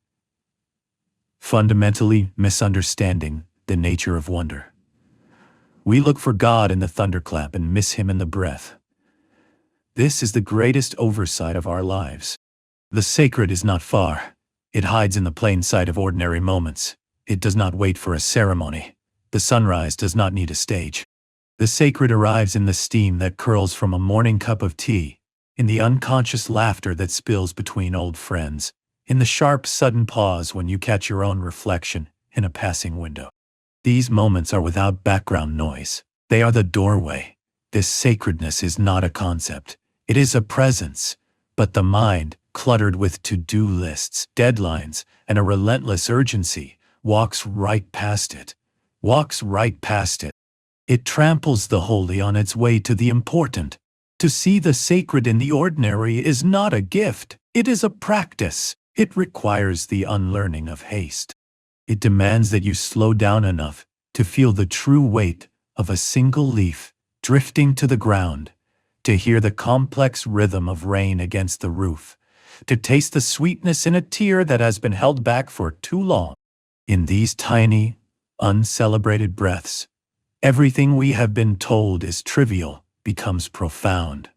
fundamentally misunderstanding the nature of wonder. We look for God in the thunderclap and miss Him in the breath. This is the greatest oversight of our lives. The sacred is not far. It hides in the plain sight of ordinary moments. It does not wait for a ceremony. The sunrise does not need a stage. The sacred arrives in the steam that curls from a morning cup of tea, in the unconscious laughter that spills between old friends, in the sharp, sudden pause when you catch your own reflection in a passing window. These moments are without background noise. They are the doorway. This sacredness is not a concept. It is a presence. But the mind, cluttered with to-do lists, deadlines, and a relentless urgency, walks right past it. Walks right past it. It tramples the holy on its way to the important, To see the sacred in the ordinary is not a gift, it is a practice. It requires the unlearning of haste. It demands that you slow down enough to feel the true weight of a single leaf drifting to the ground, to hear the complex rhythm of rain against the roof, to taste the sweetness in a tear that has been held back for too long. In these tiny, uncelebrated breaths, everything we have been told is trivial becomes profound.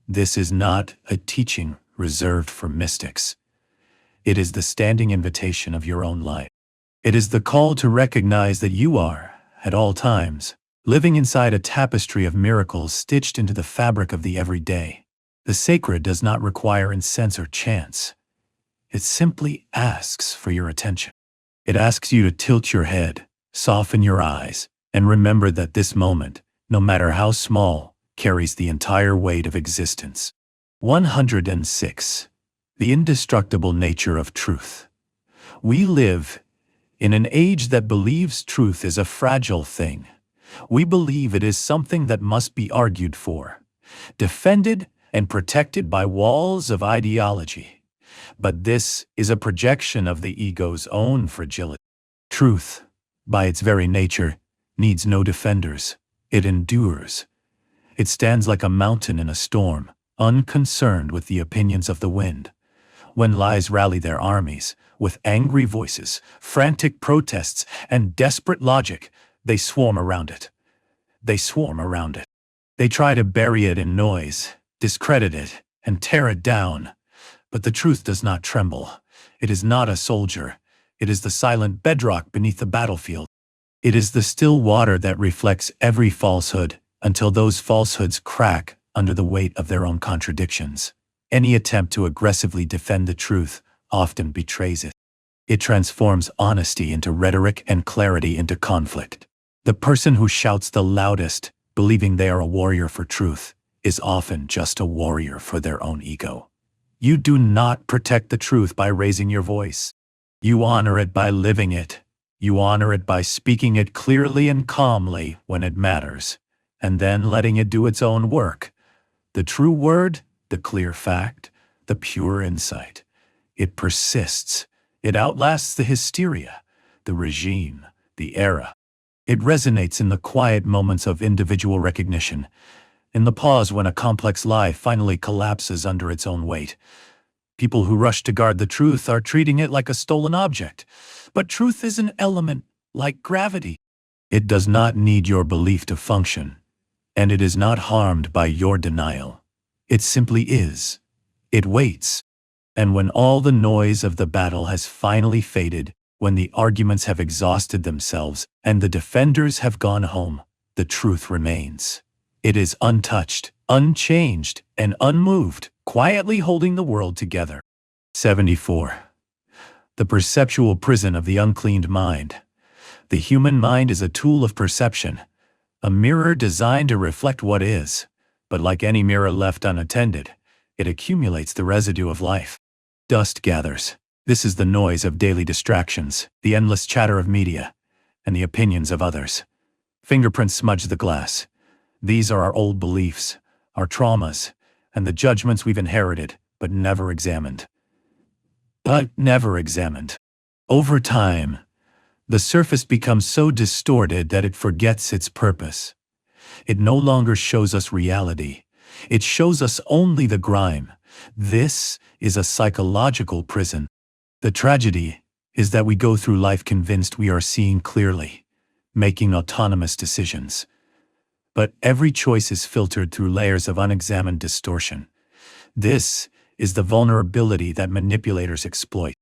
This is not a teaching reserved for mystics. It is the standing invitation of your own life. It is the call to recognize that you are, at all times, living inside a tapestry of miracles stitched into the fabric of the everyday. The sacred does not require incense or chants. It simply asks for your attention. It asks you to tilt your head, soften your eyes, and remember that this moment, no matter how small, carries the entire weight of existence. 106. The indestructible nature of truth. We live in an age that believes truth is a fragile thing. We believe it is something that must be argued for, defended, and protected by walls of ideology. But this is a projection of the ego's own fragility. Truth, by its very nature, needs no defenders. It endures. It stands like a mountain in a storm, unconcerned with the opinions of the wind. When lies rally their armies, with angry voices, frantic protests, and desperate logic, they swarm around it. They swarm around it. They try to bury it in noise, discredit it, and tear it down. But the truth does not tremble. It is not a soldier. It is the silent bedrock beneath the battlefield. It is the still water that reflects every falsehood until those falsehoods crack under the weight of their own contradictions. Any attempt to aggressively defend the truth often betrays it. It transforms honesty into rhetoric and clarity into conflict. The person who shouts the loudest, believing they are a warrior for truth, is often just a warrior for their own ego. You do not protect the truth by raising your voice. You honor it by living it. You honor it by speaking it clearly and calmly when it matters, and then letting it do its own work. The true word, the clear fact, the pure insight. It persists. It outlasts the hysteria, the regime, the era. It resonates in the quiet moments of individual recognition, in the pause when a complex lie finally collapses under its own weight. People who rush to guard the truth are treating it like a stolen object. But truth is an element, like gravity. It does not need your belief to function, and it is not harmed by your denial. It simply is. It waits. And when all the noise of the battle has finally faded, when the arguments have exhausted themselves and the defenders have gone home, the truth remains. It is untouched, unchanged, and unmoved, quietly holding the world together. 74. The perceptual prison of the uncleaned mind. The human mind is a tool of perception, a mirror designed to reflect what is. But like any mirror left unattended, it accumulates the residue of life. Dust gathers. This is the noise of daily distractions, the endless chatter of media, and the opinions of others. Fingerprints smudge the glass. These are our old beliefs, our traumas, and the judgments we've inherited, but never examined. Over time, the surface becomes so distorted that it forgets its purpose. It no longer shows us reality. It shows us only the grime. This is a psychological prison. The tragedy is that we go through life convinced we are seeing clearly, making autonomous decisions. But every choice is filtered through layers of unexamined distortion. This is the vulnerability that manipulators exploit.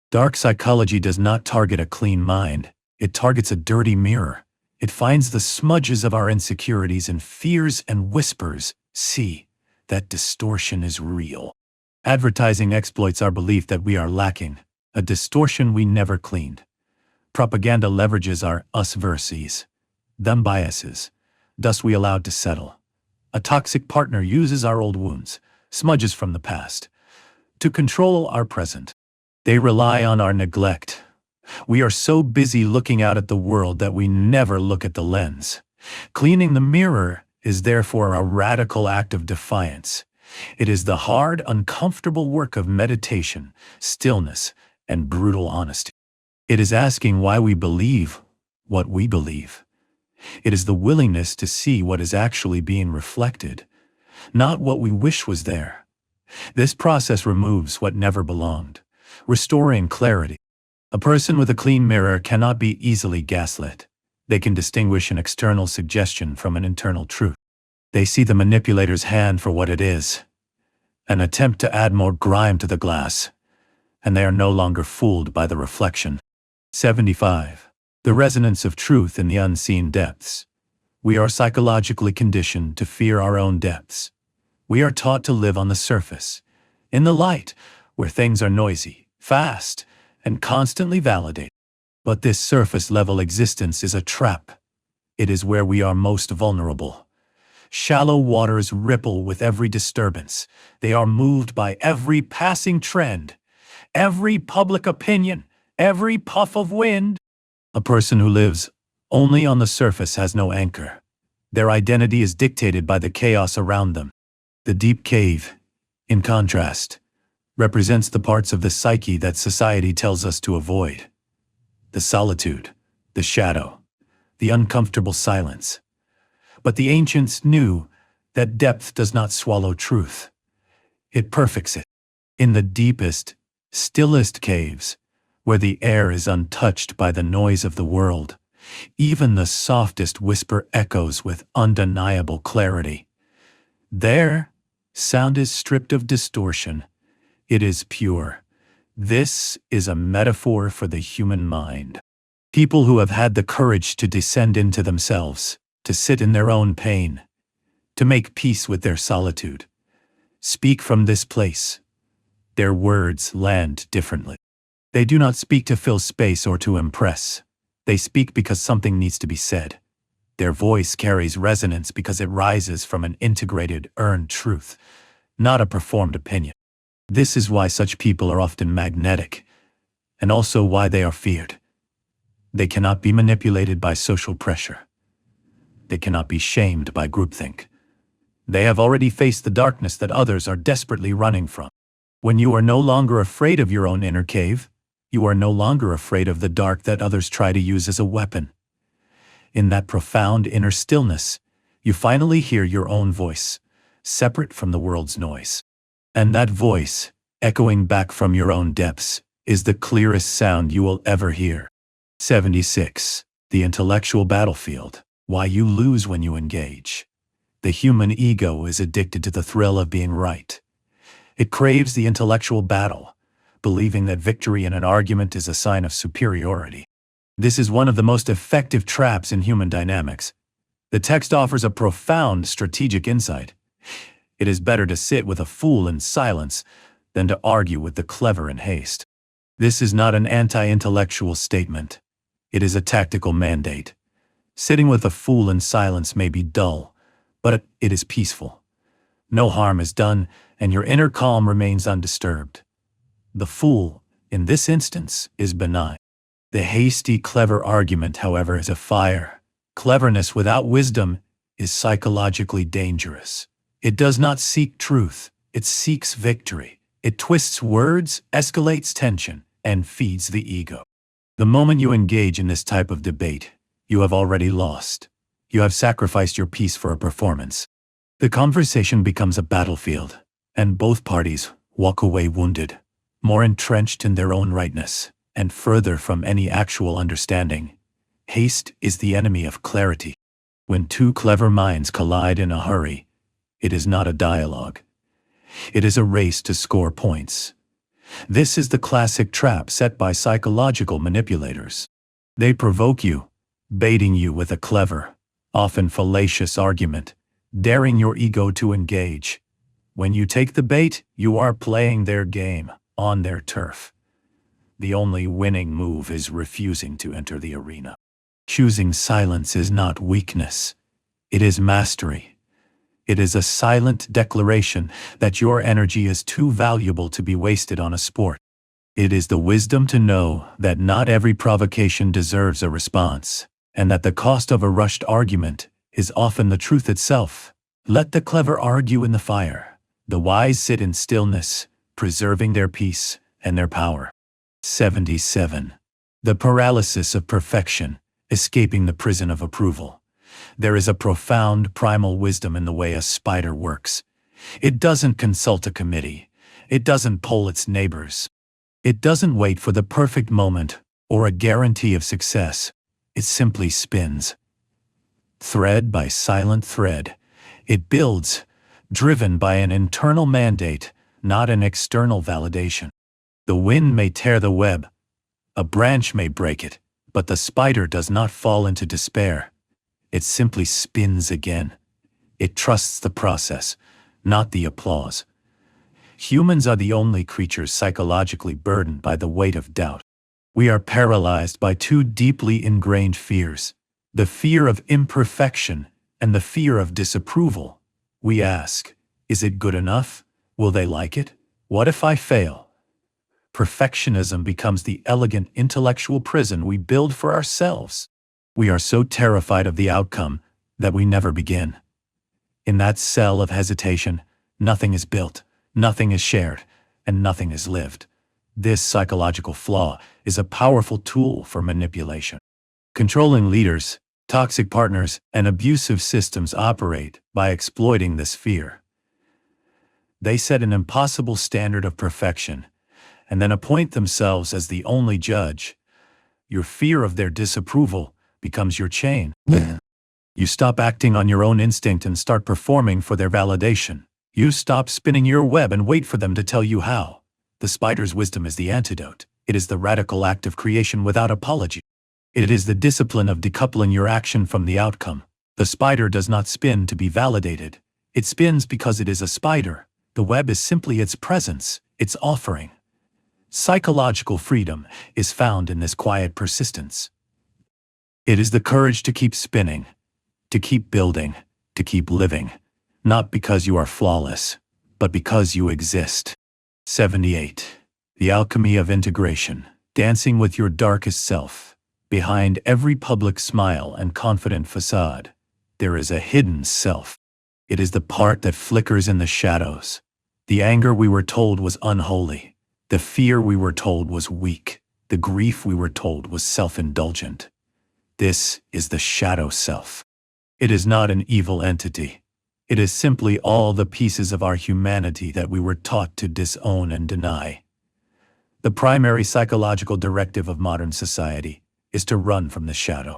Dark psychology does not target a clean mind. It targets a dirty mirror. It finds the smudges of our insecurities and fears and whispers, "See, that distortion is real." Advertising exploits our belief that we are lacking, a distortion we never cleaned. Propaganda leverages our us versus them biases, dust we allowed to settle. A toxic partner uses our old wounds, smudges from the past, to control our present. They rely on our neglect. We are so busy looking out at the world that we never look at the lens. Cleaning the mirror is therefore a radical act of defiance. It is the hard, uncomfortable work of meditation, stillness, and brutal honesty. It is asking why we believe what we believe. It is the willingness to see what is actually being reflected, not what we wish was there. This process removes what never belonged, restoring clarity. A person with a clean mirror cannot be easily gaslit. They can distinguish an external suggestion from an internal truth. They see the manipulator's hand for what it is, an attempt to add more grime to the glass, and they are no longer fooled by the reflection. 75. The resonance of truth in the unseen depths. We are psychologically conditioned to fear our own depths. We are taught to live on the surface, in the light, where things are noisy, fast, and constantly validated. But this surface-level existence is a trap. It is where we are most vulnerable. Shallow waters ripple with every disturbance. They are moved by every passing trend, every public opinion, every puff of wind. A person who lives only on the surface has no anchor. Their identity is dictated by the chaos around them. The deep cave, in contrast, represents the parts of the psyche that society tells us to avoid. The solitude, the shadow, the uncomfortable silence. But the ancients knew that depth does not swallow truth. It perfects it. In the deepest, stillest caves, where the air is untouched by the noise of the world, even the softest whisper echoes with undeniable clarity. There, sound is stripped of distortion. It is pure. This is a metaphor for the human mind. People who have had the courage to descend into themselves, to sit in their own pain, to make peace with their solitude, speak from this place. Their words land differently. They do not speak to fill space or to impress. They speak because something needs to be said. Their voice carries resonance because it rises from an integrated, earned truth, not a performed opinion. This is why such people are often magnetic, and also why they are feared. They cannot be manipulated by social pressure. They cannot be shamed by groupthink. They have already faced the darkness that others are desperately running from. When you are no longer afraid of your own inner cave, you are no longer afraid of the dark that others try to use as a weapon. In that profound inner stillness, you finally hear your own voice, separate from the world's noise. And that voice, echoing back from your own depths, is the clearest sound you will ever hear. 76. The intellectual battlefield. Why you lose when you engage. The human ego is addicted to the thrill of being right. It craves the intellectual battle, believing that victory in an argument is a sign of superiority. This is one of the most effective traps in human dynamics. The text offers a profound strategic insight. It is better to sit with a fool in silence than to argue with the clever in haste. This is not an anti-intellectual statement. It is a tactical mandate. Sitting with a fool in silence may be dull, but it is peaceful. No harm is done, and your inner calm remains undisturbed. The fool, in this instance, is benign. The hasty, clever argument, however, is a fire. Cleverness without wisdom is psychologically dangerous. It does not seek truth, it seeks victory. It twists words, escalates tension, and feeds the ego. The moment you engage in this type of debate, you have already lost. You have sacrificed your peace for a performance. The conversation becomes a battlefield, and both parties walk away wounded, more entrenched in their own rightness, and further from any actual understanding. Haste is the enemy of clarity. When two clever minds collide in a hurry, it is not a dialogue. It is a race to score points. This is the classic trap set by psychological manipulators. They provoke you, baiting you with a clever, often fallacious argument, daring your ego to engage. When you take the bait, you are playing their game, on their turf. The only winning move is refusing to enter the arena. Choosing silence is not weakness. It is mastery. It is a silent declaration that your energy is too valuable to be wasted on a sport. It is the wisdom to know that not every provocation deserves a response, and that the cost of a rushed argument is often the truth itself. Let the clever argue in the fire. The wise sit in stillness, preserving their peace and their power. 77. The paralysis of perfection, escaping the prison of approval. There is a profound primal wisdom in the way a spider works. It doesn't consult a committee. It doesn't poll its neighbors. It doesn't wait for the perfect moment or a guarantee of success. It simply spins. Thread by silent thread, it builds, driven by an internal mandate, not an external validation. The wind may tear the web, a branch may break it, but the spider does not fall into despair. It simply spins again. It trusts the process, not the applause. Humans are the only creatures psychologically burdened by the weight of doubt. We are paralyzed by two deeply ingrained fears: the fear of imperfection and the fear of disapproval. We ask, is it good enough? Will they like it? What if I fail? Perfectionism becomes the elegant intellectual prison we build for ourselves. We are so terrified of the outcome that we never begin. In that cell of hesitation, nothing is built, nothing is shared, and nothing is lived. This psychological flaw is a powerful tool for manipulation. Controlling leaders, toxic partners, and abusive systems operate by exploiting this fear. They set an impossible standard of perfection and then appoint themselves as the only judge. Your fear of their disapproval becomes your chain. You stop acting on your own instinct and start performing for their validation. You stop spinning your web and wait for them to tell you how. The spider's wisdom is the antidote. It is the radical act of creation without apology. It is the discipline of decoupling your action from the outcome. The spider does not spin to be validated. It spins because it is a spider. The web is simply its presence, its offering. Psychological freedom is found in this quiet persistence. It is the courage to keep spinning, to keep building, to keep living, not because you are flawless, but because you exist. 78. The alchemy of integration, dancing with your darkest self. Behind every public smile and confident facade, there is a hidden self. It is the part that flickers in the shadows. The anger we were told was unholy. The fear we were told was weak. The grief we were told was self-indulgent. This is the shadow self. It is not an evil entity. It is simply all the pieces of our humanity that we were taught to disown and deny. The primary psychological directive of modern society is to run from the shadow.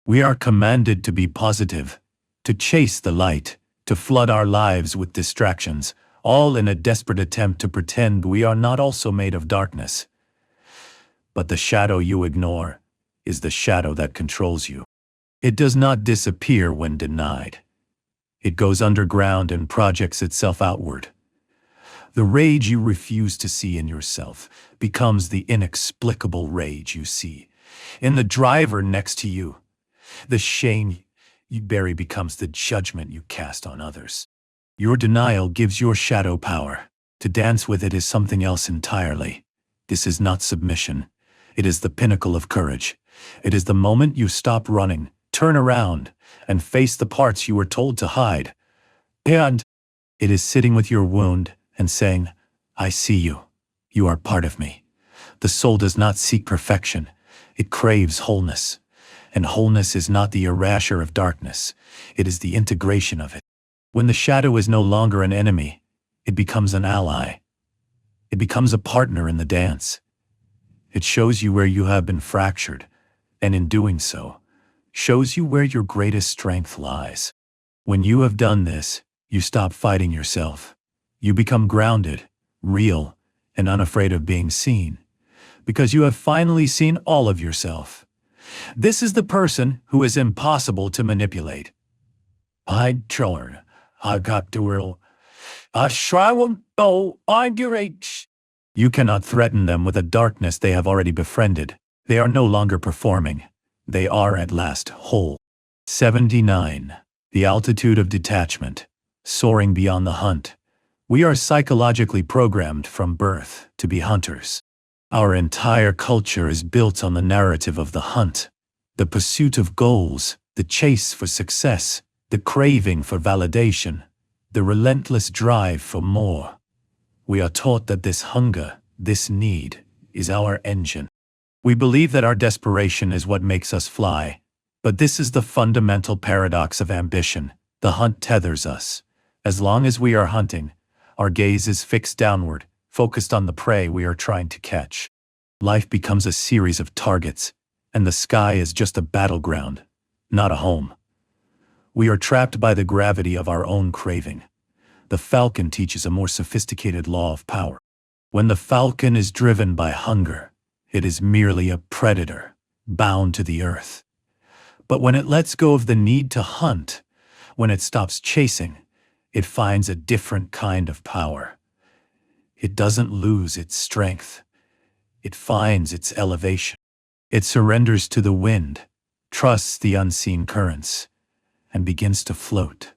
We are commanded to be positive, to chase the light, to flood our lives with distractions, all in a desperate attempt to pretend we are not also made of darkness. But the shadow you ignore is the shadow that controls you. It does not disappear when denied. It goes underground and projects itself outward. The rage you refuse to see in yourself becomes the inexplicable rage you see in the driver next to you. The shame you bury becomes the judgment you cast on others. Your denial gives your shadow power. To dance with it is something else entirely. This is not submission. It is the pinnacle of courage. It is the moment you stop running, turn around, and face the parts you were told to hide. And it is sitting with your wound and saying, I see you. You are part of me. The soul does not seek perfection. It craves wholeness. And wholeness is not the erasure of darkness. It is the integration of it. When the shadow is no longer an enemy, it becomes an ally. It becomes a partner in the dance. It shows you where you have been fractured, and in doing so, shows you where your greatest strength lies. When you have done this, you stop fighting yourself. You become grounded, real, and unafraid of being seen, because you have finally seen all of yourself. This is the person who is impossible to manipulate. I got to will. You cannot threaten them with a darkness they have already befriended. They are no longer performing. They are at last whole. 79. The altitude of detachment, soaring beyond the hunt. We are psychologically programmed from birth to be hunters. Our entire culture is built on the narrative of the hunt, the pursuit of goals, the chase for success, the craving for validation, the relentless drive for more. We are taught that this hunger, this need, is our engine. We believe that our desperation is what makes us fly. But this is the fundamental paradox of ambition. The hunt tethers us. As long as we are hunting, our gaze is fixed downward, focused on the prey we are trying to catch. Life becomes a series of targets, and the sky is just a battleground, not a home. We are trapped by the gravity of our own craving. The falcon teaches a more sophisticated law of power. When the falcon is driven by hunger, it is merely a predator, bound to the earth. But when it lets go of the need to hunt, when it stops chasing, it finds a different kind of power. It doesn't lose its strength. It finds its elevation. It surrenders to the wind, trusts the unseen currents, and begins to float.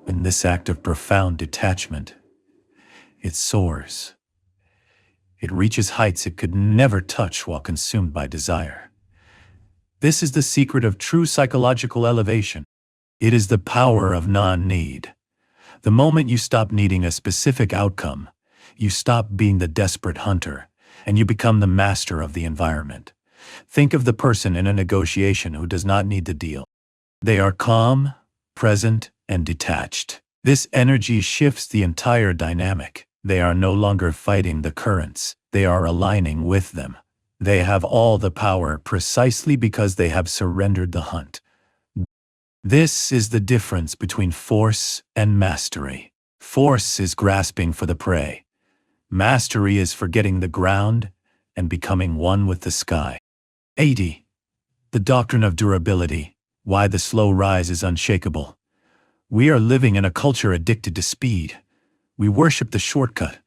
In this act of profound detachment, it soars. It reaches heights it could never touch while consumed by desire. This is the secret of true psychological elevation. It is the power of non-need. The moment you stop needing a specific outcome, you stop being the desperate hunter, and you become the master of the environment. Think of the person in a negotiation who does not need the deal. They are calm, present, and detached. This energy shifts the entire dynamic. They are no longer fighting the currents. They are aligning with them. They have all the power precisely because they have surrendered the hunt. This is the difference between force and mastery. Force is grasping for the prey. Mastery is forgetting the ground and becoming one with the sky. 80. The doctrine of durability. Why the slow rise is unshakable. We are living in a culture addicted to speed. We worship the shortcut,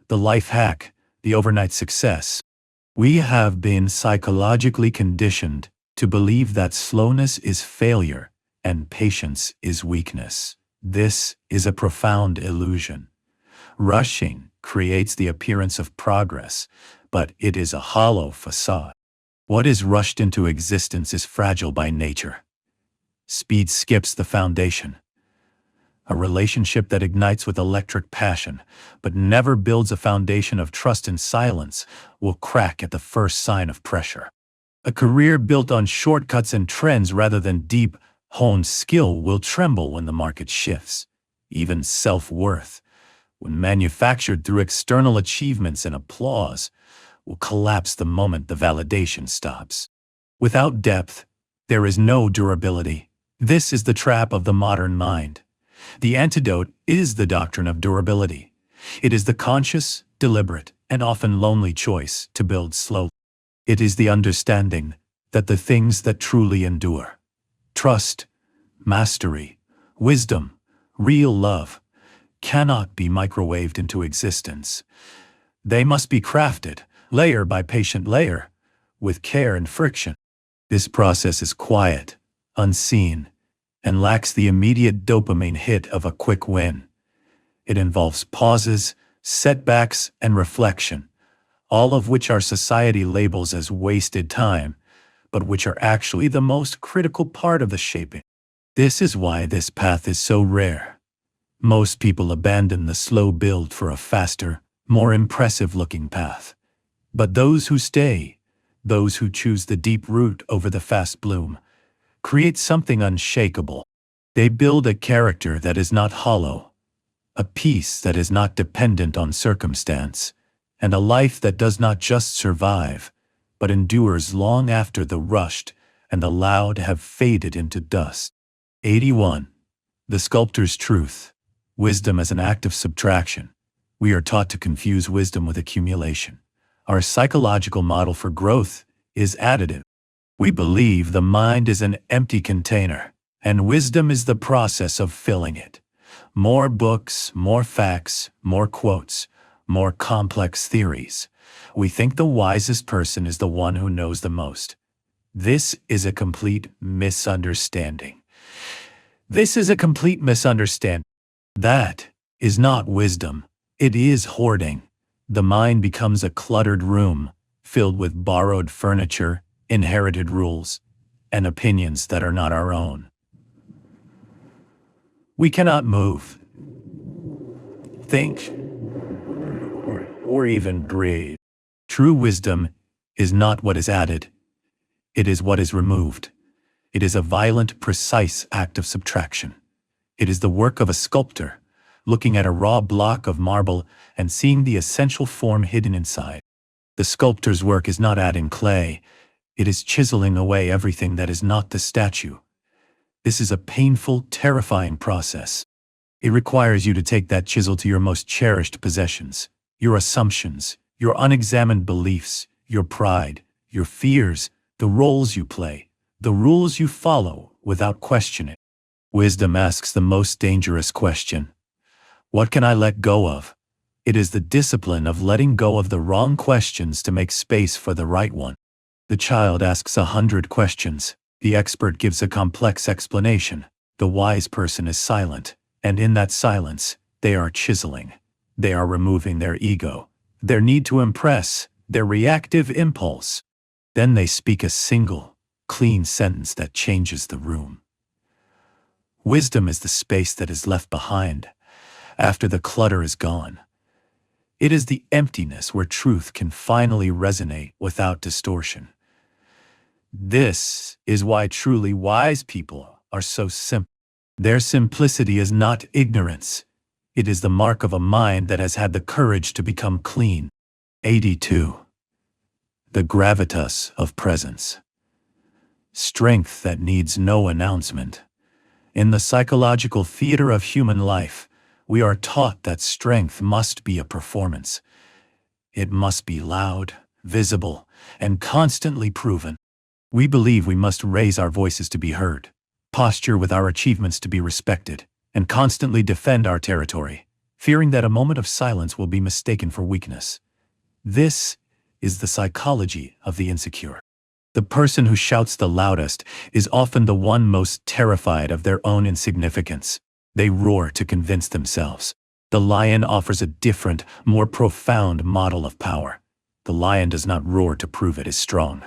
the life hack, the overnight success. We have been psychologically conditioned to believe that slowness is failure and patience is weakness. This is a profound illusion. Rushing creates the appearance of progress, but it is a hollow facade. What is rushed into existence is fragile by nature. Speed skips the foundation. A relationship that ignites with electric passion, but never builds a foundation of trust and silence, will crack at the first sign of pressure. A career built on shortcuts and trends rather than deep, honed skill will tremble when the market shifts. Even self-worth, when manufactured through external achievements and applause, will collapse the moment the validation stops. Without depth, there is no durability. This is the trap of the modern mind. The antidote is the doctrine of durability. It is the conscious, deliberate, and often lonely choice to build slowly. It is the understanding that the things that truly endure, trust, mastery, wisdom, real love, cannot be microwaved into existence. They must be crafted, layer by patient layer, with care and friction. This process is quiet, unseen, and lacks the immediate dopamine hit of a quick win. It involves pauses, setbacks, and reflection, all of which our society labels as wasted time, but which are actually the most critical part of the shaping. This is why this path is so rare. Most people abandon the slow build for a faster, more impressive-looking path. But those who stay, those who choose the deep root over the fast bloom, create something unshakable. They build a character that is not hollow, a peace that is not dependent on circumstance, and a life that does not just survive, but endures long after the rushed and the loud have faded into dust. 81. The sculptor's truth. Wisdom as an act of subtraction. We are taught to confuse wisdom with accumulation. Our psychological model for growth is additive. We believe the mind is an empty container, and wisdom is the process of filling it. More books, more facts, more quotes, more complex theories. We think the wisest person is the one who knows the most. This is a complete misunderstanding. That is not wisdom. It is hoarding. The mind becomes a cluttered room, filled with borrowed furniture, inherited rules, and opinions that are not our own. We cannot move, think, or even breathe. True wisdom is not what is added, it is what is removed. It is a violent, precise act of subtraction. It is the work of a sculptor, looking at a raw block of marble and seeing the essential form hidden inside. The sculptor's work is not adding clay, it is chiseling away everything that is not the statue. This is a painful, terrifying process. It requires you to take that chisel to your most cherished possessions, your assumptions, your unexamined beliefs, your pride, your fears, the roles you play, the rules you follow without questioning. Wisdom asks the most dangerous question. What can I let go of? It is the discipline of letting go of the wrong questions to make space for the right one. The child asks 100 questions. The expert gives a complex explanation. The wise person is silent, and in that silence, they are chiseling. They are removing their ego, their need to impress, their reactive impulse. Then they speak a single, clean sentence that changes the room. Wisdom is the space that is left behind after the clutter is gone. It is the emptiness where truth can finally resonate without distortion. This is why truly wise people are so simple. Their simplicity is not ignorance. It is the mark of a mind that has had the courage to become clean. 82. The gravitas of presence. Strength that needs no announcement. In the psychological theater of human life, we are taught that strength must be a performance. It must be loud, visible, and constantly proven. We believe we must raise our voices to be heard, posture with our achievements to be respected, and constantly defend our territory, fearing that a moment of silence will be mistaken for weakness. This is the psychology of the insecure. The person who shouts the loudest is often the one most terrified of their own insignificance. They roar to convince themselves. The lion offers a different, more profound model of power. The lion does not roar to prove it is strong.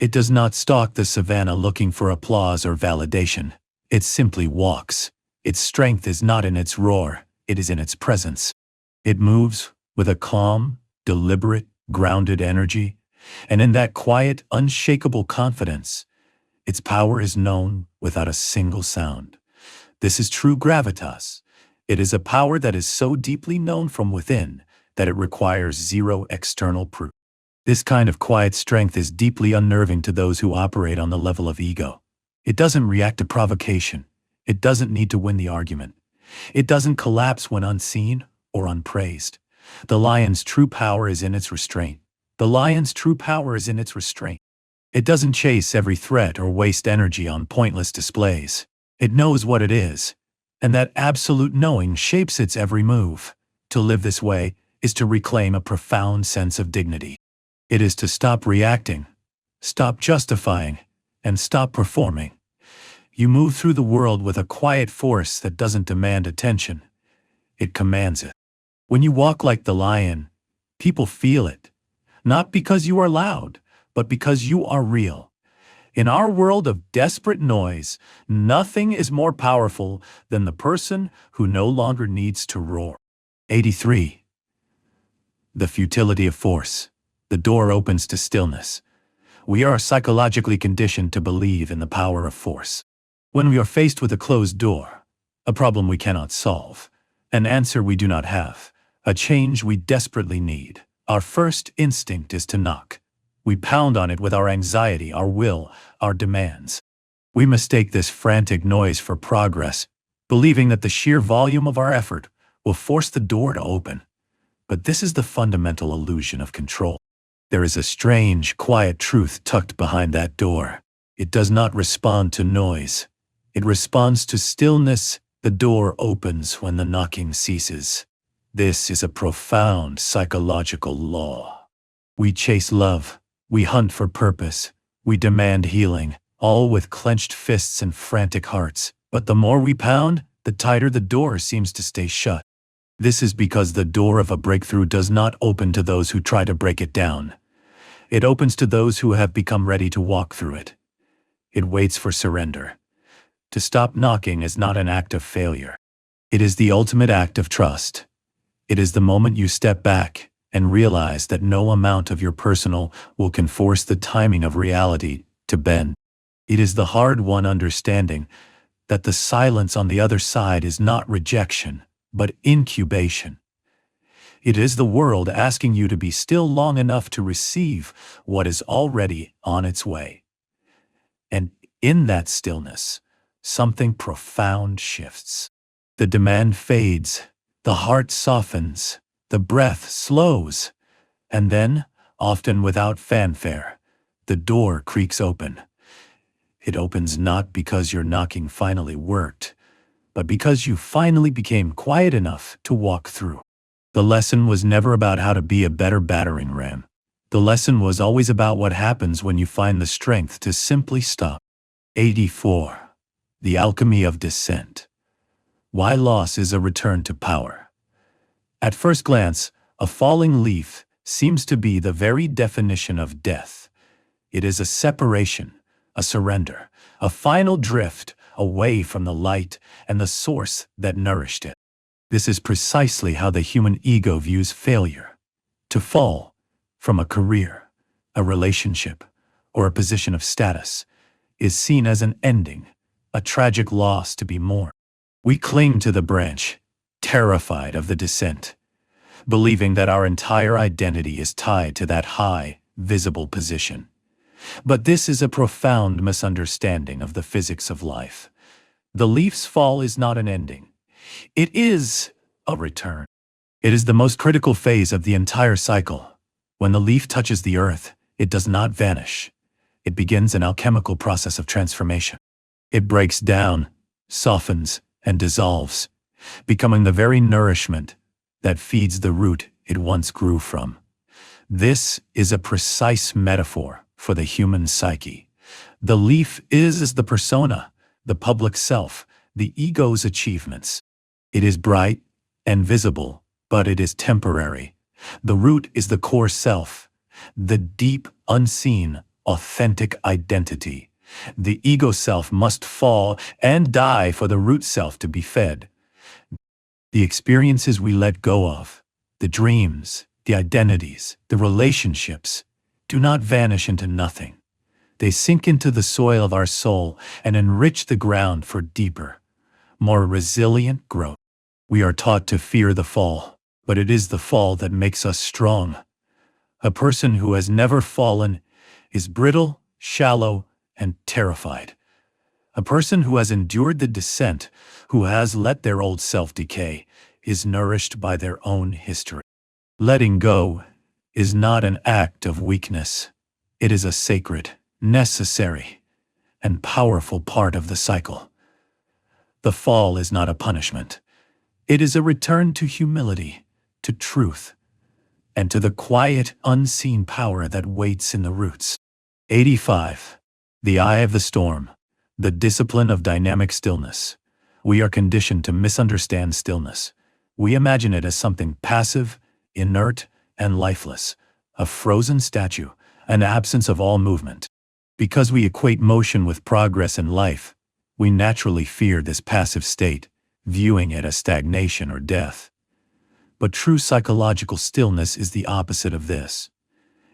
It does not stalk the savannah looking for applause or validation. It simply walks. Its strength is not in its roar, it is in its presence. It moves with a calm, deliberate, grounded energy, and in that quiet, unshakable confidence, its power is known without a single sound. This is true gravitas. It is a power that is so deeply known from within that it requires zero external proof. This kind of quiet strength is deeply unnerving to those who operate on the level of ego. It doesn't react to provocation. It doesn't need to win the argument. It doesn't collapse when unseen or unpraised. The lion's true power is in its restraint. The lion's true power is in its restraint. It doesn't chase every threat or waste energy on pointless displays. It knows what it is, and that absolute knowing shapes its every move. To live this way is to reclaim a profound sense of dignity. It is to stop reacting, stop justifying, and stop performing. You move through the world with a quiet force that doesn't demand attention. It commands it. When you walk like the lion, people feel it. Not because you are loud, but because you are real. In our world of desperate noise, nothing is more powerful than the person who no longer needs to roar. 83. The futility of force. The door opens to stillness. We are psychologically conditioned to believe in the power of force. When we are faced with a closed door, a problem we cannot solve, an answer we do not have, a change we desperately need, our first instinct is to knock. We pound on it with our anxiety, our will, our demands. We mistake this frantic noise for progress, believing that the sheer volume of our effort will force the door to open. But this is the fundamental illusion of control. There is a strange, quiet truth tucked behind that door. It does not respond to noise. It responds to stillness. The door opens when the knocking ceases. This is a profound psychological law. We chase love. We hunt for purpose. We demand healing, all with clenched fists and frantic hearts. But the more we pound, the tighter the door seems to stay shut. This is because the door of a breakthrough does not open to those who try to break it down. It opens to those who have become ready to walk through it. It waits for surrender. To stop knocking is not an act of failure. It is the ultimate act of trust. It is the moment you step back and realize that no amount of your personal will can force the timing of reality to bend. It is the hard-won understanding that the silence on the other side is not rejection, but incubation. It is the world asking you to be still long enough to receive what is already on its way. And in that stillness, something profound shifts. The demand fades, the heart softens, the breath slows, and then, often without fanfare, the door creaks open. It opens not because your knocking finally worked, but because you finally became quiet enough to walk through. The lesson was never about how to be a better battering ram. The lesson was always about what happens when you find the strength to simply stop. 84. The alchemy of dissent. Why loss is a return to power. At first glance, a falling leaf seems to be the very definition of death. It is a separation, a surrender, a final drift away from the light and the source that nourished it. This is precisely how the human ego views failure. To fall from a career, a relationship, or a position of status is seen as an ending, a tragic loss to be mourned. We cling to the branch, terrified of the descent, believing that our entire identity is tied to that high, visible position. But this is a profound misunderstanding of the physics of life. The leaf's fall is not an ending. It is a return. It is the most critical phase of the entire cycle. When the leaf touches the earth, it does not vanish. It begins an alchemical process of transformation. It breaks down, softens, and dissolves, becoming the very nourishment that feeds the root it once grew from. This is a precise metaphor for the human psyche. The leaf is the persona, the public self, the ego's achievements. It is bright and visible, but it is temporary. The root is the core self, the deep, unseen, authentic identity. The ego self must fall and die for the root self to be fed. The experiences we let go of, the dreams, the identities, the relationships, do not vanish into nothing. They sink into the soil of our soul and enrich the ground for deeper, more resilient growth. We are taught to fear the fall, but it is the fall that makes us strong. A person who has never fallen is brittle, shallow, and terrified. A person who has endured the descent, who has let their old self decay, is nourished by their own history. Letting go is not an act of weakness. It is a sacred, necessary, and powerful part of the cycle. The fall is not a punishment. It is a return to humility, to truth, and to the quiet, unseen power that waits in the roots. 85. The eye of the storm, the discipline of dynamic stillness. We are conditioned to misunderstand stillness. We imagine it as something passive, inert, and lifeless, a frozen statue, an absence of all movement. Because we equate motion with progress in life, we naturally fear this passive state, viewing it as stagnation or death. But true psychological stillness is the opposite of this.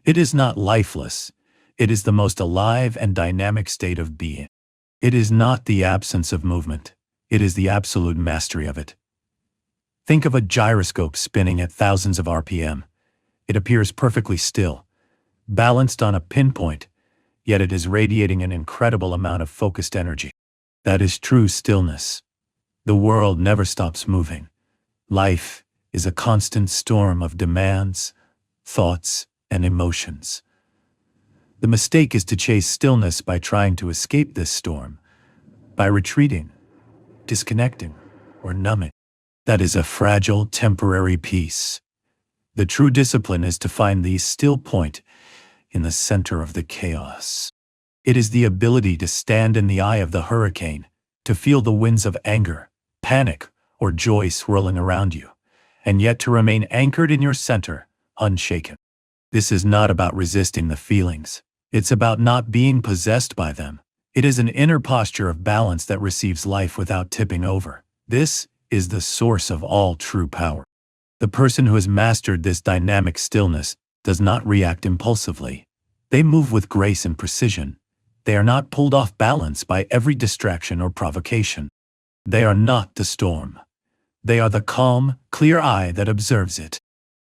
It is not lifeless. It is the most alive and dynamic state of being. It is not the absence of movement. It is the absolute mastery of it. Think of a gyroscope spinning at thousands of RPM. It appears perfectly still, balanced on a pinpoint, yet it is radiating an incredible amount of focused energy. That is true stillness. The world never stops moving. Life is a constant storm of demands, thoughts, and emotions. The mistake is to chase stillness by trying to escape this storm, by retreating, disconnecting, or numbing. That is a fragile, temporary peace. The true discipline is to find the still point in the center of the chaos. It is the ability to stand in the eye of the hurricane, to feel the winds of anger, panic, or joy swirling around you, and yet to remain anchored in your center, unshaken. This is not about resisting the feelings. It's about not being possessed by them. It is an inner posture of balance that receives life without tipping over. This is the source of all true power. The person who has mastered this dynamic stillness does not react impulsively. They move with grace and precision. They are not pulled off balance by every distraction or provocation. They are not the storm. They are the calm, clear eye that observes it.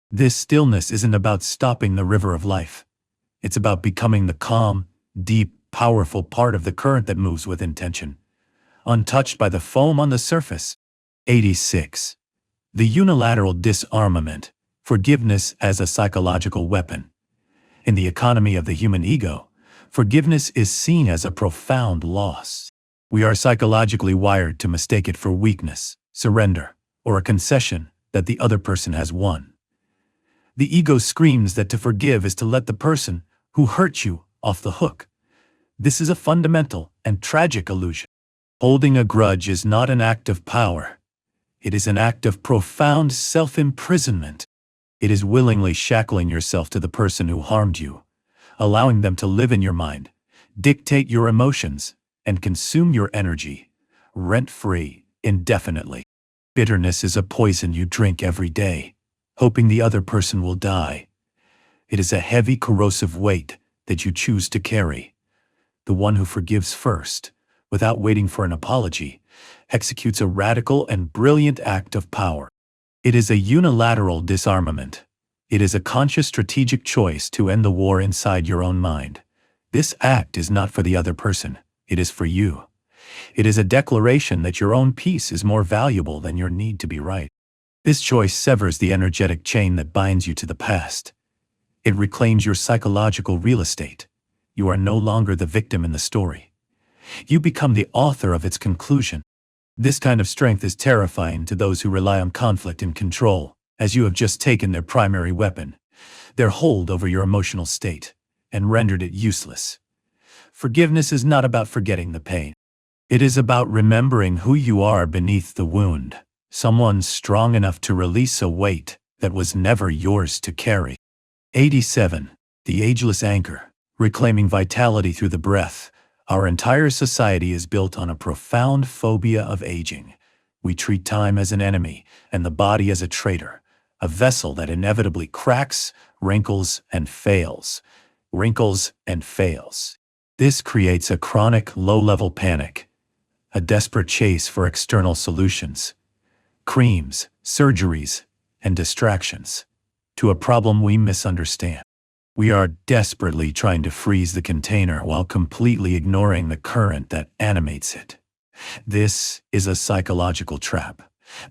This stillness isn't about stopping the river of life. It's about becoming the calm, deep, powerful part of the current that moves with intention, untouched by the foam on the surface. 86. The unilateral disarmament, forgiveness as a psychological weapon. In the economy of the human ego, forgiveness is seen as a profound loss. We are psychologically wired to mistake it for weakness, surrender, or a concession that the other person has won. The ego screams that to forgive is to let the person who hurt you off the hook. This is a fundamental and tragic illusion. Holding a grudge is not an act of power. It is an act of profound self-imprisonment. It is willingly shackling yourself to the person who harmed you, allowing them to live in your mind, dictate your emotions, and consume your energy, rent-free, indefinitely. Bitterness is a poison you drink every day, hoping the other person will die. It is a heavy, corrosive weight that you choose to carry. The one who forgives first, without waiting for an apology, executes a radical and brilliant act of power. It is a unilateral disarmament. It is a conscious strategic choice to end the war inside your own mind. This act is not for the other person. It is for you. It is a declaration that your own peace is more valuable than your need to be right. This choice severs the energetic chain that binds you to the past. It reclaims your psychological real estate. You are no longer the victim in the story. You become the author of its conclusion. This kind of strength is terrifying to those who rely on conflict and control, as you have just taken their primary weapon, their hold over your emotional state, and rendered it useless. Forgiveness is not about forgetting the pain. It is about remembering who you are beneath the wound, someone strong enough to release a weight that was never yours to carry. 87. The ageless anchor, reclaiming vitality through the breath. Our entire society is built on a profound phobia of aging. We treat time as an enemy and the body as a traitor, a vessel that inevitably cracks, wrinkles, and fails. Wrinkles and fails. This creates a chronic, low-level panic, a desperate chase for external solutions, creams, surgeries, and distractions, to a problem we misunderstand. We are desperately trying to freeze the container while completely ignoring the current that animates it. This is a psychological trap.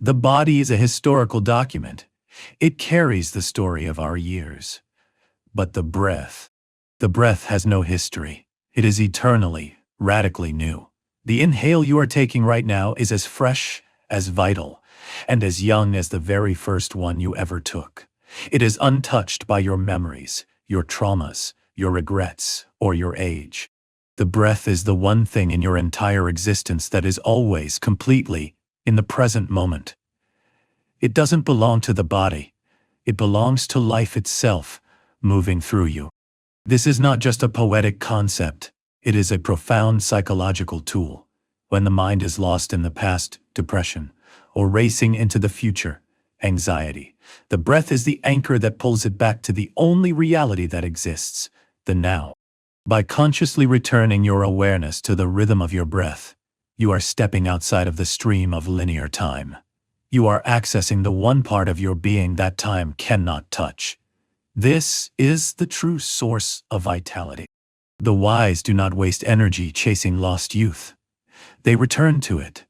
The body is a historical document. It carries the story of our years. But the breath has no history. It is eternally, radically new. The inhale you are taking right now is as fresh, as vital, and as young as the very first one you ever took. It is untouched by your memories, your traumas, your regrets, or your age. The breath is the one thing in your entire existence that is always completely in the present moment. It doesn't belong to the body. It belongs to life itself, moving through you. This is not just a poetic concept. It is a profound psychological tool. When the mind is lost in the past, depression, or racing into the future, anxiety, the breath is the anchor that pulls it back to the only reality that exists, the now. By consciously returning your awareness to the rhythm of your breath, you are stepping outside of the stream of linear time. You are accessing the one part of your being that time cannot touch. This is the true source of vitality. The wise do not waste energy chasing lost youth. They return to it.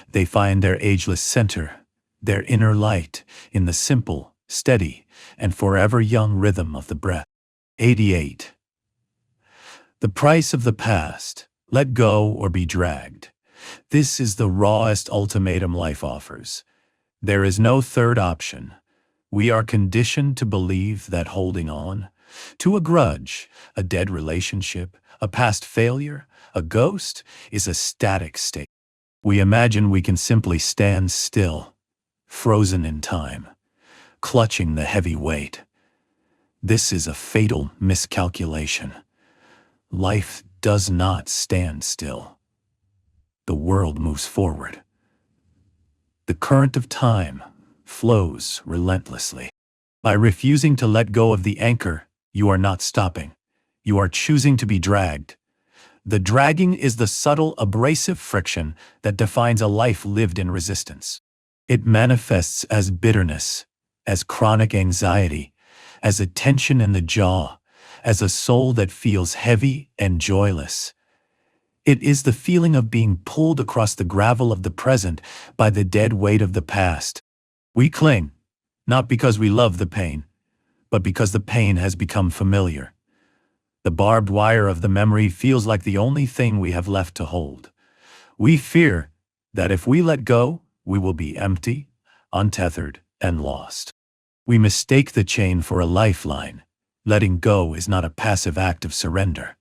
They find their ageless center, their inner light, in the simple, steady, and forever young rhythm of the breath. 88. The price of the past. Let go or be dragged. This is the rawest ultimatum life offers. There is no third option. We are conditioned to believe that holding on to a grudge, a dead relationship, a past failure, a ghost, is a static state. We imagine we can simply stand still, frozen in time, clutching the heavy weight. This is a fatal miscalculation. Life does not stand still. The world moves forward. The current of time flows relentlessly. By refusing to let go of the anchor, you are not stopping. You are choosing to be dragged. The dragging is the subtle, abrasive friction that defines a life lived in resistance. It manifests as bitterness, as chronic anxiety, as a tension in the jaw, as a soul that feels heavy and joyless. It is the feeling of being pulled across the gravel of the present by the dead weight of the past. We cling, not because we love the pain, but because the pain has become familiar. The barbed wire of the memory feels like the only thing we have left to hold. We fear that if we let go, we will be empty, untethered, and lost. We mistake the chain for a lifeline. Letting go is not a passive act of surrender.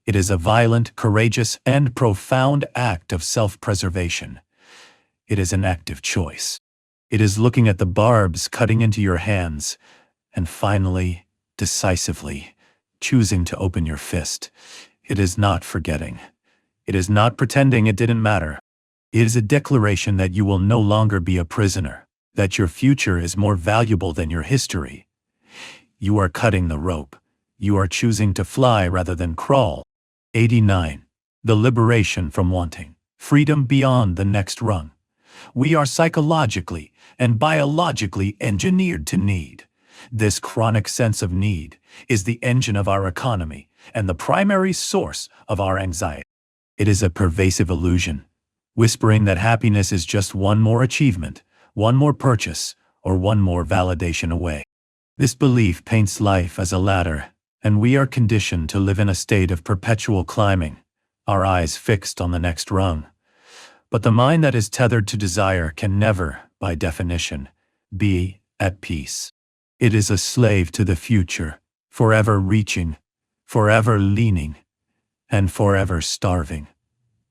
It is a violent, courageous, and profound act of self-preservation. It is an active choice. It is looking at the barbs cutting into your hands, and finally, decisively, choosing to open your fist. It is not forgetting. It is not pretending it didn't matter. It is a declaration that you will no longer be a prisoner, that your future is more valuable than your history. You are cutting the rope. You are choosing to fly rather than crawl. 89. The liberation from wanting. Freedom beyond the next rung. We are psychologically and biologically engineered to need. This chronic sense of need is the engine of our economy and the primary source of our anxiety. It is a pervasive illusion, whispering that happiness is just one more achievement, one more purchase, or one more validation away. This belief paints life as a ladder, and we are conditioned to live in a state of perpetual climbing, our eyes fixed on the next rung. But the mind that is tethered to desire can never, by definition, be at peace. It is a slave to the future, forever reaching, forever leaning, and forever starving.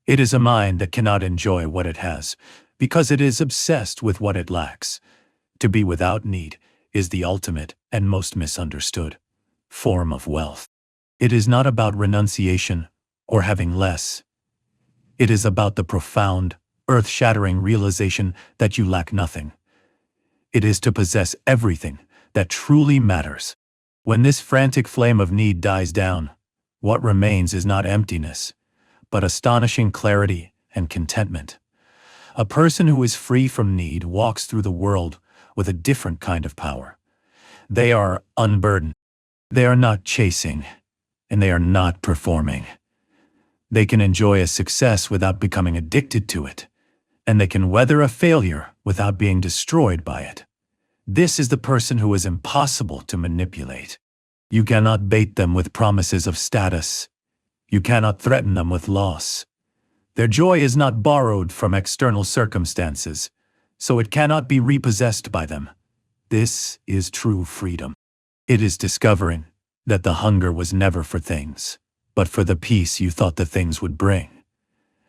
It is a mind that cannot enjoy what it has, because it is obsessed with what it lacks. To be without need is the ultimate and most misunderstood form of wealth. It is not about renunciation or having less. It is about the profound, earth-shattering realization that you lack nothing. It is to possess everything that truly matters. When this frantic flame of need dies down, what remains is not emptiness, but astonishing clarity and contentment. A person who is free from need walks through the world with a different kind of power. They are unburdened. They are not chasing, and they are not performing. They can enjoy a success without becoming addicted to it, and they can weather a failure without being destroyed by it. This is the person who is impossible to manipulate. You cannot bait them with promises of status. You cannot threaten them with loss. Their joy is not borrowed from external circumstances, so it cannot be repossessed by them. This is true freedom. It is discovering that the hunger was never for things, but for the peace you thought the things would bring.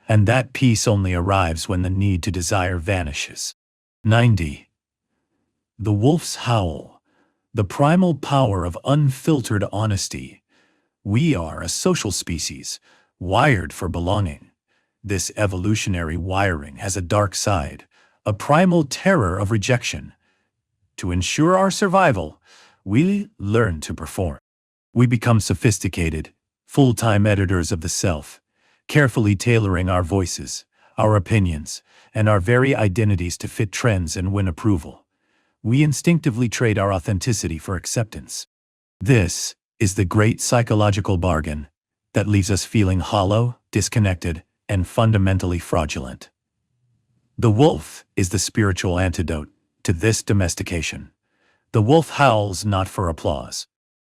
And that peace only arrives when the need to desire vanishes. 90. The wolf's howl, the primal power of unfiltered honesty. We are a social species, wired for belonging. This evolutionary wiring has a dark side, a primal terror of rejection. To ensure our survival, we learn to perform. We become sophisticated, full-time editors of the self, carefully tailoring our voices, our opinions, and our very identities to fit trends and win approval. We instinctively trade our authenticity for acceptance. This is the great psychological bargain that leaves us feeling hollow, disconnected, and fundamentally fraudulent. The wolf is the spiritual antidote to this domestication. The wolf howls not for applause.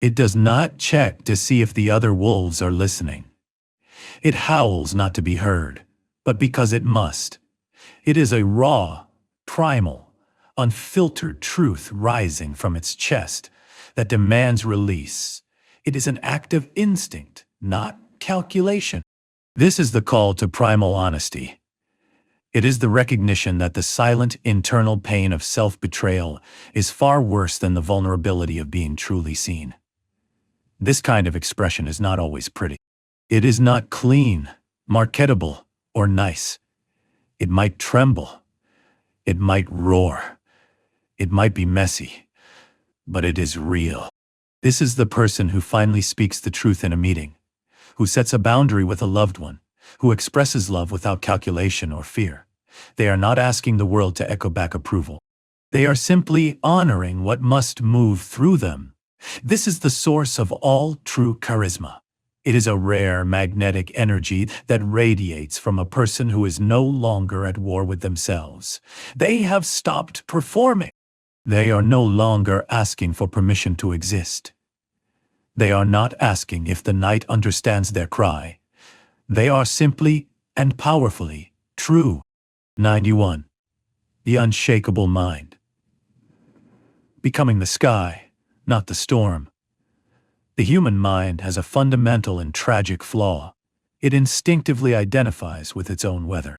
It does not check to see if the other wolves are listening. It howls not to be heard, but because it must. It is a raw, primal, unfiltered truth rising from its chest that demands release. It is an act of instinct, not calculation. This is the call to primal honesty. It is the recognition that the silent internal pain of self-betrayal is far worse than the vulnerability of being truly seen. This kind of expression is not always pretty. It is not clean, marketable, or nice. It might tremble. It might roar. It might be messy. But it is real. This is the person who finally speaks the truth in a meeting, who sets a boundary with a loved one, who expresses love without calculation or fear. They are not asking the world to echo back approval. They are simply honoring what must move through them. This is the source of all true charisma. It is a rare magnetic energy that radiates from a person who is no longer at war with themselves. They have stopped performing. They are no longer asking for permission to exist. They are not asking if the night understands their cry. They are simply and powerfully true. 91. The unshakable mind. Becoming the sky, not the storm. The human mind has a fundamental and tragic flaw. It instinctively identifies with its own weather.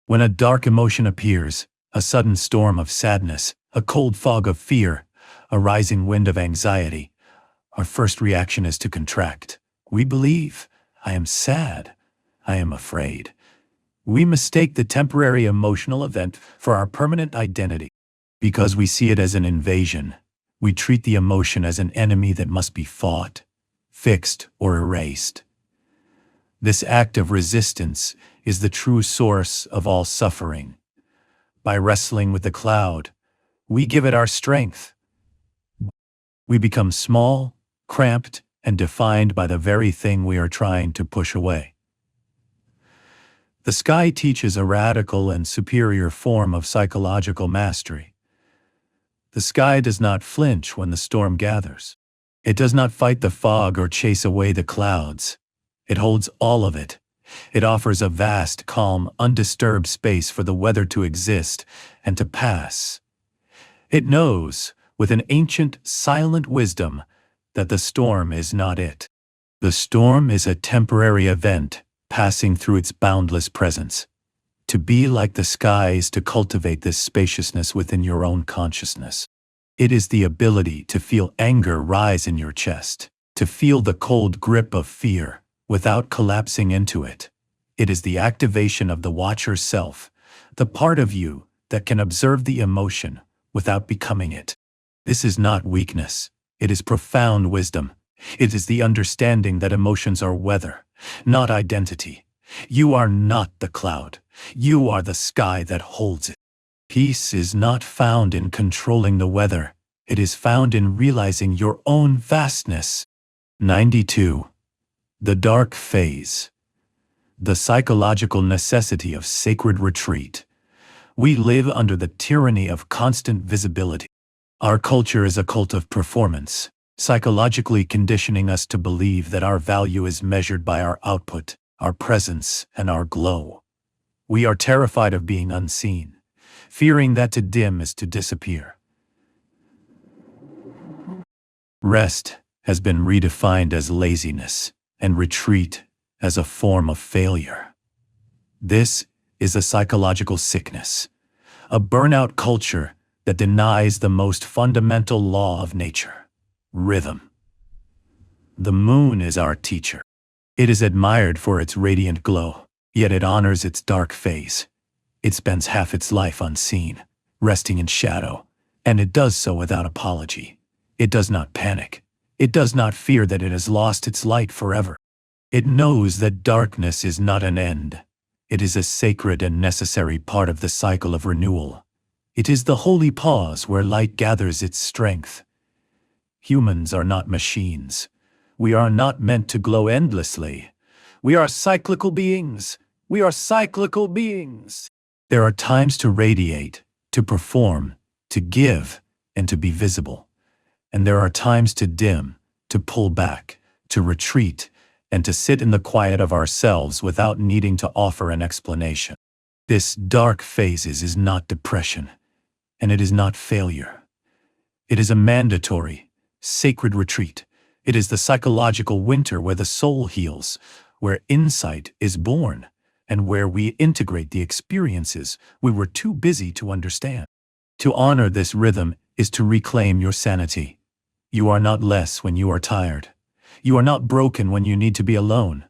When a dark emotion appears, a sudden storm of sadness, a cold fog of fear, a rising wind of anxiety, our first reaction is to contract. We believe, I am sad, I am afraid. We mistake the temporary emotional event for our permanent identity. Because we see it as an invasion, we treat the emotion as an enemy that must be fought, fixed, or erased. This act of resistance is the true source of all suffering. By wrestling with the cloud, we give it our strength. We become small, cramped, and defined by the very thing we are trying to push away. The sky teaches a radical and superior form of psychological mastery. The sky does not flinch when the storm gathers. It does not fight the fog or chase away the clouds. It holds all of it. It offers a vast, calm, undisturbed space for the weather to exist and to pass. It knows, with an ancient, silent wisdom, that the storm is not it. The storm is a temporary event passing through its boundless presence. To be like the sky is to cultivate this spaciousness within your own consciousness. It is the ability to feel anger rise in your chest, to feel the cold grip of fear without collapsing into it. It is the activation of the watcher self, the part of you that can observe the emotion without becoming it. This is not weakness. It is profound wisdom. It is the understanding that emotions are weather, not identity. You are not the cloud. You are the sky that holds it. Peace is not found in controlling the weather. It is found in realizing your own vastness. 92. The dark phase. The psychological necessity of sacred retreat. We live under the tyranny of constant visibility. Our culture is a cult of performance, psychologically conditioning us to believe that our value is measured by our output, our presence, and our glow. We are terrified of being unseen, fearing that to dim is to disappear. Rest has been redefined as laziness, and retreat as a form of failure. This is a psychological sickness, a burnout culture that denies the most fundamental law of nature: rhythm. The moon is our teacher. It is admired for its radiant glow, yet it honors its dark phase. It spends half its life unseen, resting in shadow, and it does so without apology. It does not panic. It does not fear that it has lost its light forever. It knows that darkness is not an end. It is a sacred and necessary part of the cycle of renewal. It is the holy pause where light gathers its strength. Humans are not machines. We are not meant to glow endlessly. We are cyclical beings. We are cyclical beings. There are times to radiate, to perform, to give, and to be visible. And there are times to dim, to pull back, to retreat, and to sit in the quiet of ourselves without needing to offer an explanation. This dark phases is not depression, and it is not failure. It is a mandatory, sacred retreat. It is the psychological winter where the soul heals, where insight is born, and where we integrate the experiences we were too busy to understand. To honor this rhythm is to reclaim your sanity. You are not less when you are tired. You are not broken when you need to be alone.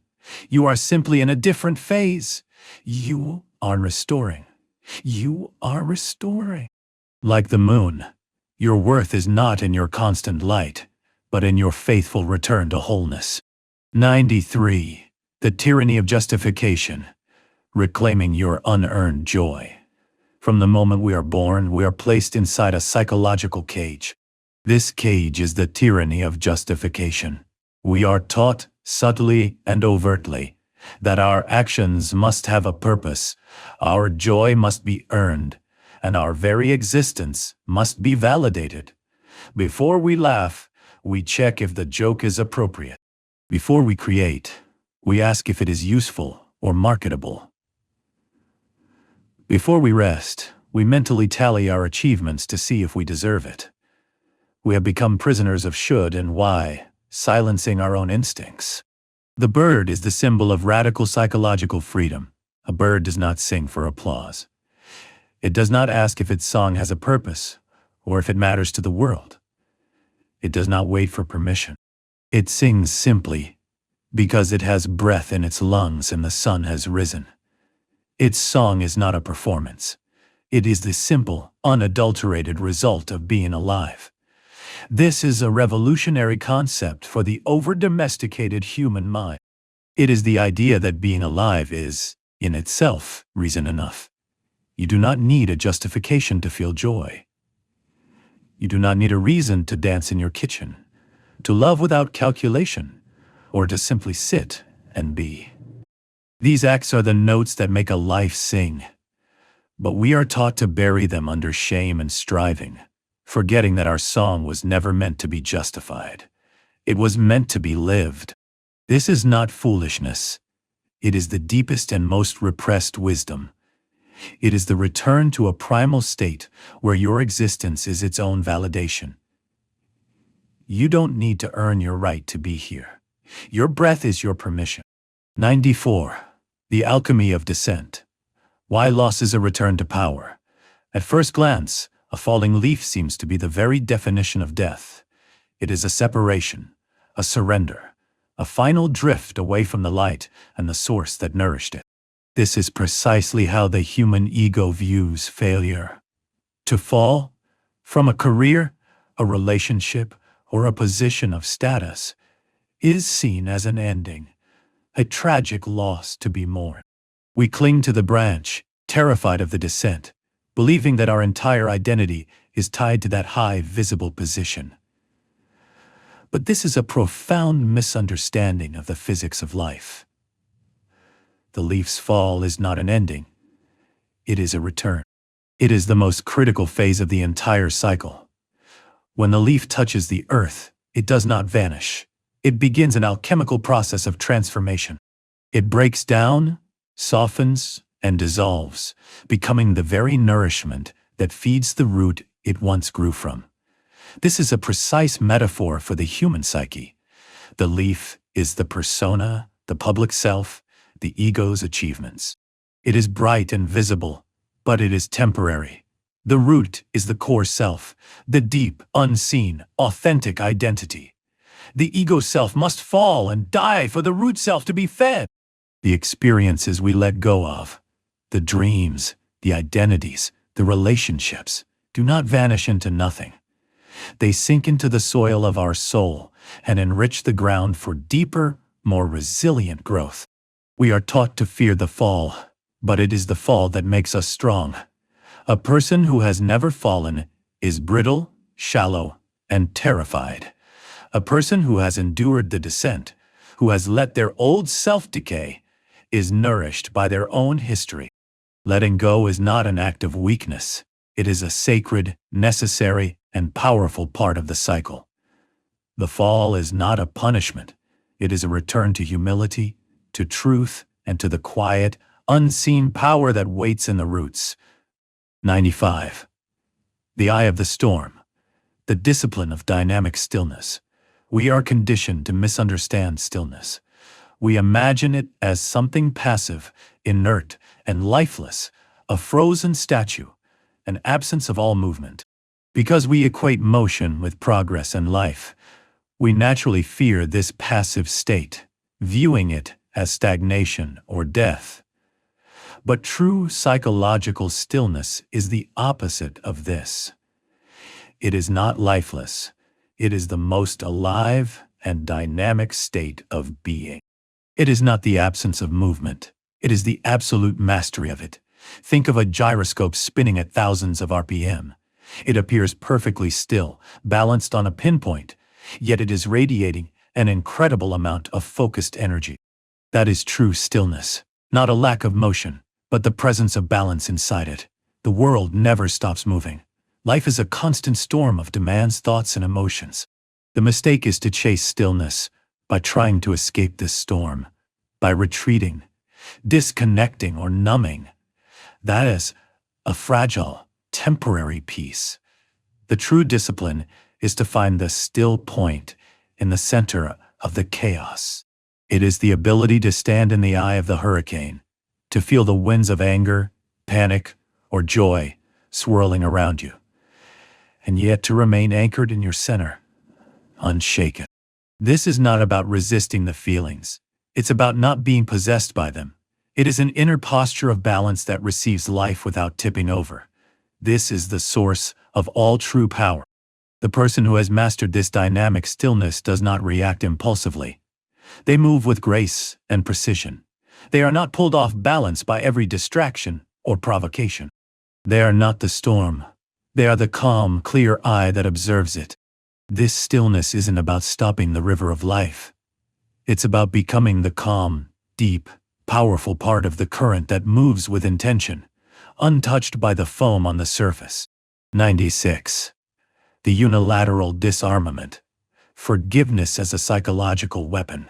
You are simply in a different phase. You are restoring. You are restoring. Like the moon, your worth is not in your constant light, but in your faithful return to wholeness. 93. The tyranny of justification. Reclaiming your unearned joy. From the moment we are born, we are placed inside a psychological cage. This cage is the tyranny of justification. We are taught, subtly and overtly, that our actions must have a purpose, our joy must be earned, and our very existence must be validated. Before we laugh, we check if the joke is appropriate. Before we create, we ask if it is useful or marketable. Before we rest, we mentally tally our achievements to see if we deserve it. We have become prisoners of should and why, silencing our own instincts. The bird is the symbol of radical psychological freedom. A bird does not sing for applause. It does not ask if its song has a purpose, or if it matters to the world. It does not wait for permission. It sings simply because it has breath in its lungs and the sun has risen. Its song is not a performance. It is the simple, unadulterated result of being alive. This is a revolutionary concept for the over-domesticated human mind. It is the idea that being alive is, in itself, reason enough. You do not need a justification to feel joy. You do not need a reason to dance in your kitchen, to love without calculation, or to simply sit and be. These acts are the notes that make a life sing, but we are taught to bury them under shame and striving, forgetting that our song was never meant to be justified. It was meant to be lived. This is not foolishness. It is the deepest and most repressed wisdom. It is the return to a primal state where your existence is its own validation. You don't need to earn your right to be here. Your breath is your permission. 94. The alchemy of descent. Why loss is a return to power. At first glance, a falling leaf seems to be the very definition of death. It is a separation, a surrender, a final drift away from the light and the source that nourished it. This is precisely how the human ego views failure. To fall from a career, a relationship, or a position of status is seen as an ending, a tragic loss to be mourned. We cling to the branch, terrified of the descent, believing that our entire identity is tied to that high, visible position. But this is a profound misunderstanding of the physics of life. The leaf's fall is not an ending. It is a return. It is the most critical phase of the entire cycle. When the leaf touches the earth, it does not vanish. It begins an alchemical process of transformation. It breaks down, softens, and dissolves, becoming the very nourishment that feeds the root it once grew from. This is a precise metaphor for the human psyche. The leaf is the persona, the public self, the ego's achievements. It is bright and visible, but it is temporary. The root is the core self, the deep, unseen, authentic identity. The ego self must fall and die for the root self to be fed. The experiences we let go of, the dreams, the identities, the relationships, do not vanish into nothing. They sink into the soil of our soul and enrich the ground for deeper, more resilient growth. We are taught to fear the fall, but it is the fall that makes us strong. A person who has never fallen is brittle, shallow, and terrified. A person who has endured the descent, who has let their old self decay, is nourished by their own history. Letting go is not an act of weakness. It is a sacred, necessary, and powerful part of the cycle. The fall is not a punishment. It is a return to humility, to truth, and to the quiet, unseen power that waits in the roots. 95. The eye of the storm. The discipline of dynamic stillness. We are conditioned to misunderstand stillness. We imagine it as something passive, inert, and lifeless, a frozen statue, an absence of all movement. Because we equate motion with progress and life, we naturally fear this passive state, viewing it as stagnation or death. But true psychological stillness is the opposite of this. It is not lifeless. It is the most alive and dynamic state of being. It is not the absence of movement. It is the absolute mastery of it. Think of a gyroscope spinning at thousands of RPM. It appears perfectly still, balanced on a pinpoint, yet it is radiating an incredible amount of focused energy. That is true stillness, not a lack of motion, but the presence of balance inside it. The world never stops moving. Life is a constant storm of demands, thoughts, and emotions. The mistake is to chase stillness by trying to escape this storm, by retreating, disconnecting, or numbing. That is a fragile, temporary peace. The true discipline is to find the still point in the center of the chaos. It is the ability to stand in the eye of the hurricane, to feel the winds of anger, panic, or joy swirling around you, and yet to remain anchored in your center, unshaken. This is not about resisting the feelings. It's about not being possessed by them. It is an inner posture of balance that receives life without tipping over. This is the source of all true power. The person who has mastered this dynamic stillness does not react impulsively. They move with grace and precision. They are not pulled off balance by every distraction or provocation. They are not the storm. They are the calm, clear eye that observes it. This stillness isn't about stopping the river of life. It's about becoming the calm, deep, powerful part of the current that moves with intention, untouched by the foam on the surface. 96. The unilateral disarmament. Forgiveness as a psychological weapon.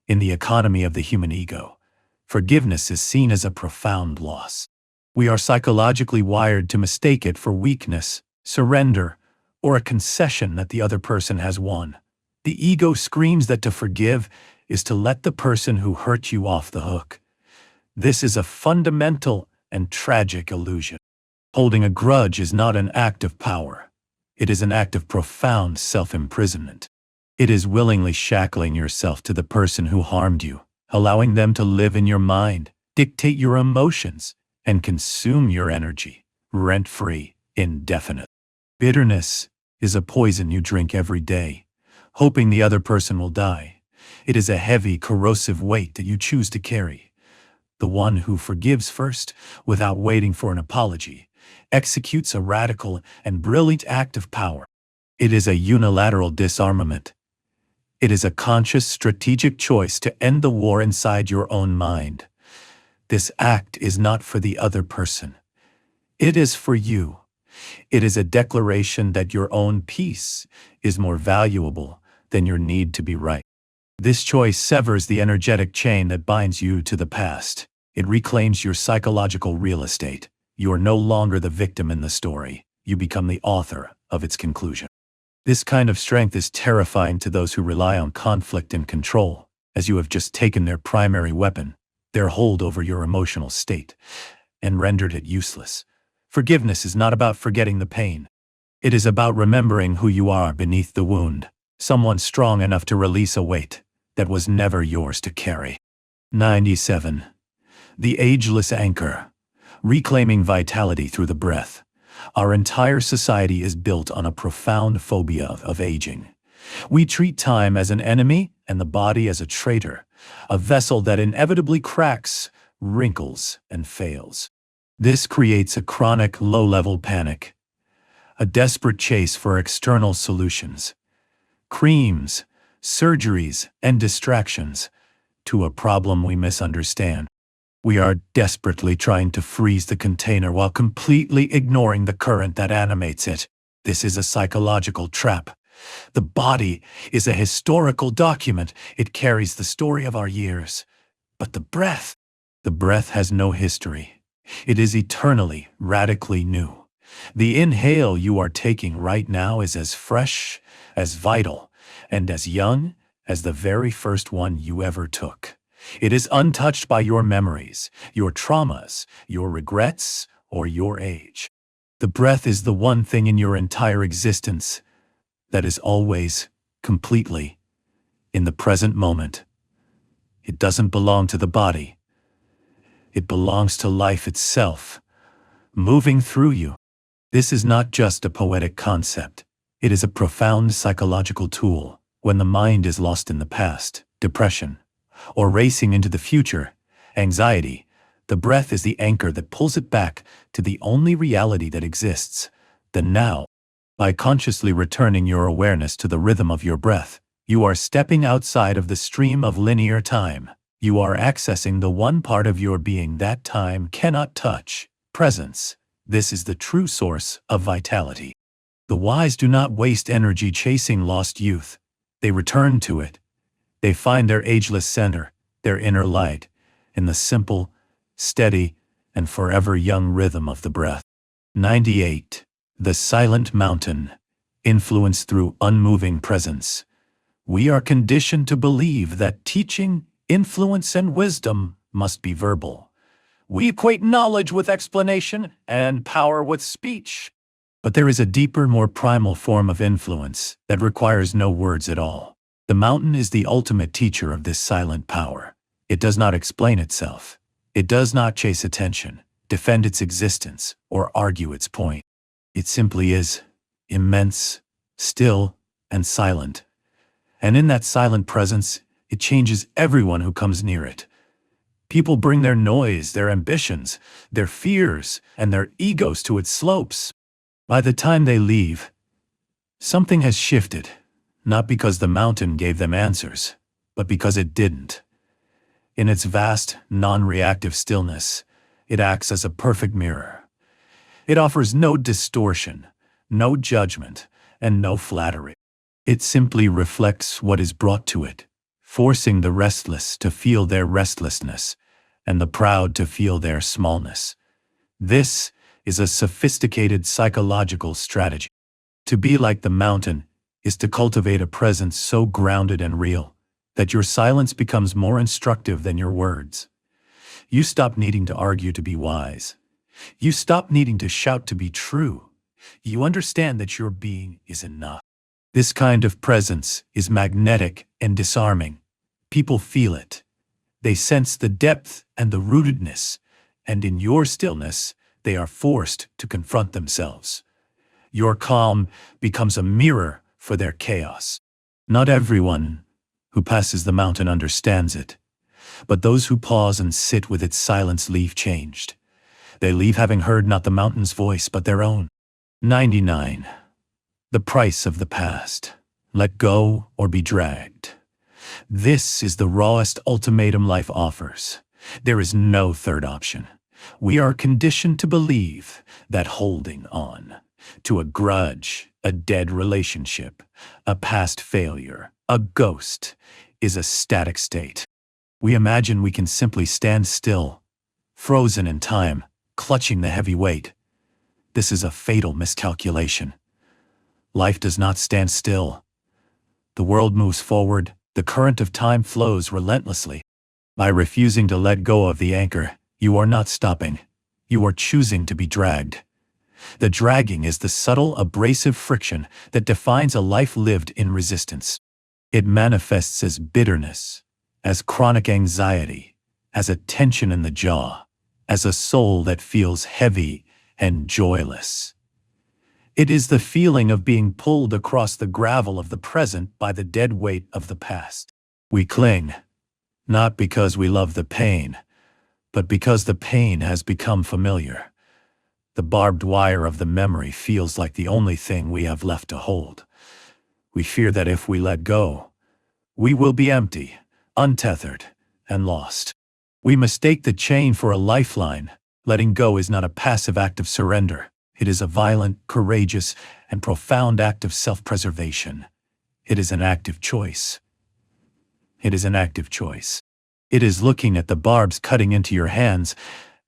In the economy of the human ego, forgiveness is seen as a profound loss. We are psychologically wired to mistake it for weakness, surrender, or a concession that the other person has won. The ego screams that to forgive is to let the person who hurt you off the hook. This is a fundamental and tragic illusion. Holding a grudge is not an act of power. It is an act of profound self-imprisonment. It is willingly shackling yourself to the person who harmed you, allowing them to live in your mind, dictate your emotions, and consume your energy, rent-free, indefinite. Bitterness is a poison you drink every day, hoping the other person will die. It is a heavy, corrosive weight that you choose to carry. The one who forgives first, without waiting for an apology, executes a radical and brilliant act of power. It is a unilateral disarmament. It is a conscious, strategic choice to end the war inside your own mind. This act is not for the other person. It is for you. It is a declaration that your own peace is more valuable than your need to be right. This choice severs the energetic chain that binds you to the past. It reclaims your psychological real estate. You are no longer the victim in the story. You become the author of its conclusion. This kind of strength is terrifying to those who rely on conflict and control, as you have just taken their primary weapon, their hold over your emotional state, and rendered it useless. Forgiveness is not about forgetting the pain. It is about remembering who you are beneath the wound, someone strong enough to release a weight that was never yours to carry. 97. The ageless anchor. Reclaiming vitality through the breath. Our entire society is built on a profound phobia of aging. We treat time as an enemy and the body as a traitor, a vessel that inevitably cracks, wrinkles, and fails. This creates a chronic low-level panic, a desperate chase for external solutions, creams, surgeries, and distractions to a problem we misunderstand. We are desperately trying to freeze the container while completely ignoring the current that animates it. This is a psychological trap. The body is a historical document. It carries the story of our years. But the breath has no history. It is eternally, radically new. The inhale you are taking right now is as fresh, as vital, and as young as the very first one you ever took. It is untouched by your memories, your traumas, your regrets, or your age. The breath is the one thing in your entire existence that is always, completely, in the present moment. It doesn't belong to the body. It belongs to life itself, moving through you. This is not just a poetic concept. It is a profound psychological tool. When the mind is lost in the past, depression, or racing into the future, anxiety, the breath is the anchor that pulls it back to the only reality that exists, the now. By consciously returning your awareness to the rhythm of your breath, you are stepping outside of the stream of linear time. You are accessing the one part of your being that time cannot touch, presence. This is the true source of vitality. The wise do not waste energy chasing lost youth. They return to it. They find their ageless center, their inner light, in the simple, steady, and forever young rhythm of the breath. 98. The silent mountain. Influence through unmoving presence. We are conditioned to believe that teaching, influence, and wisdom must be verbal. We equate knowledge with explanation and power with speech. But there is a deeper, more primal form of influence that requires no words at all. The mountain is the ultimate teacher of this silent power. It does not explain itself. It does not chase attention, defend its existence, or argue its point. It simply is immense, still, and silent. And in that silent presence, it changes everyone who comes near it. People bring their noise, their ambitions, their fears, and their egos to its slopes. By the time they leave, something has shifted, not because the mountain gave them answers, but because it didn't. In its vast, non-reactive stillness, it acts as a perfect mirror. It offers no distortion, no judgment, and no flattery. It simply reflects what is brought to it, forcing the restless to feel their restlessness, and the proud to feel their smallness. This is a sophisticated psychological strategy. To be like the mountain is to cultivate a presence so grounded and real that your silence becomes more instructive than your words. You stop needing to argue to be wise. You stop needing to shout to be true. You understand that your being is enough. This kind of presence is magnetic and disarming. People feel it. They sense the depth and the rootedness, and in your stillness, they are forced to confront themselves. Your calm becomes a mirror for their chaos. Not everyone who passes the mountain understands it, but those who pause and sit with its silence leave changed. They leave having heard not the mountain's voice, but their own. 99. The price of the past. Let go or be dragged. This is the rawest ultimatum life offers. There is no third option. We are conditioned to believe that holding on to a grudge, a dead relationship, a past failure, a ghost, is a static state. We imagine we can simply stand still, frozen in time, clutching the heavy weight. This is a fatal miscalculation. Life does not stand still. The world moves forward, the current of time flows relentlessly. By refusing to let go of the anchor, you are not stopping. You are choosing to be dragged. The dragging is the subtle, abrasive friction that defines a life lived in resistance. It manifests as bitterness, as chronic anxiety, as a tension in the jaw, as a soul that feels heavy and joyless. It is the feeling of being pulled across the gravel of the present by the dead weight of the past. We cling, not because we love the pain, but because the pain has become familiar. The barbed wire of the memory feels like the only thing we have left to hold. We fear that if we let go, we will be empty, untethered, and lost. We mistake the chain for a lifeline. Letting go is not a passive act of surrender. It is a violent, courageous, and profound act of self-preservation. It is an active choice. It is an active choice. It is looking at the barbs cutting into your hands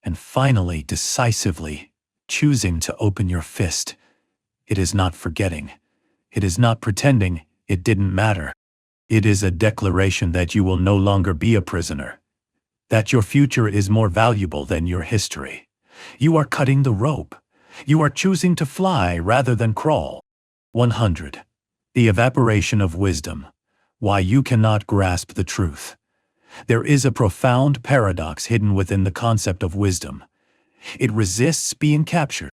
and finally, decisively, choosing to open your fist. It is not forgetting. It is not pretending it didn't matter. It is a declaration that you will no longer be a prisoner, that your future is more valuable than your history. You are cutting the rope. You are choosing to fly rather than crawl. 100. The evaporation of wisdom. Why you cannot grasp the truth. There is a profound paradox hidden within the concept of wisdom. It resists being captured.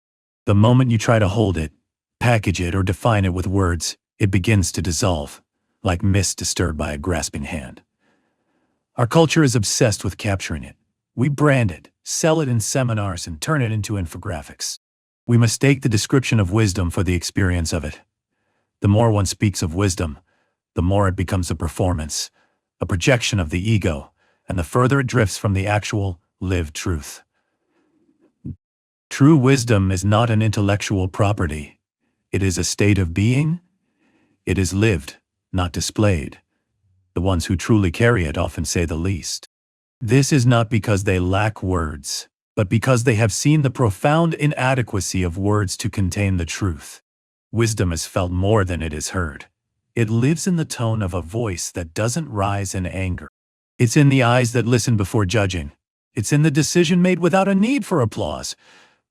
The moment you try to hold it, package it, or define it with words, it begins to dissolve, like mist disturbed by a grasping hand. Our culture is obsessed with capturing it. We brand it, sell it in seminars, and turn it into infographics. We mistake the description of wisdom for the experience of it. The more one speaks of wisdom, the more it becomes a performance, a projection of the ego, and the further it drifts from the actual, lived truth. True wisdom is not an intellectual property. It is a state of being. It is lived, not displayed. The ones who truly carry it often say the least. This is not because they lack words, but because they have seen the profound inadequacy of words to contain the truth. Wisdom is felt more than it is heard. It lives in the tone of a voice that doesn't rise in anger. It's in the eyes that listen before judging. It's in the decision made without a need for applause.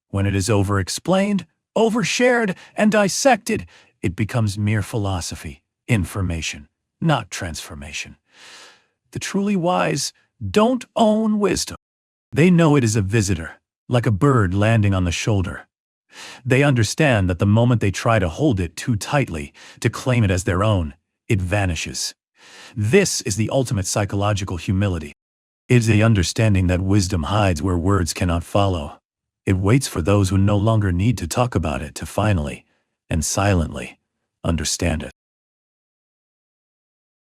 When it is over-explained, overshared, and dissected, it becomes mere philosophy, information, not transformation. The truly wise don't own wisdom. They know it is a visitor, like a bird landing on the shoulder. They understand that the moment they try to hold it too tightly, to claim it as their own, it vanishes. This is the ultimate psychological humility. It is the understanding that wisdom hides where words cannot follow. It waits for those who no longer need to talk about it to finally, and silently, understand it.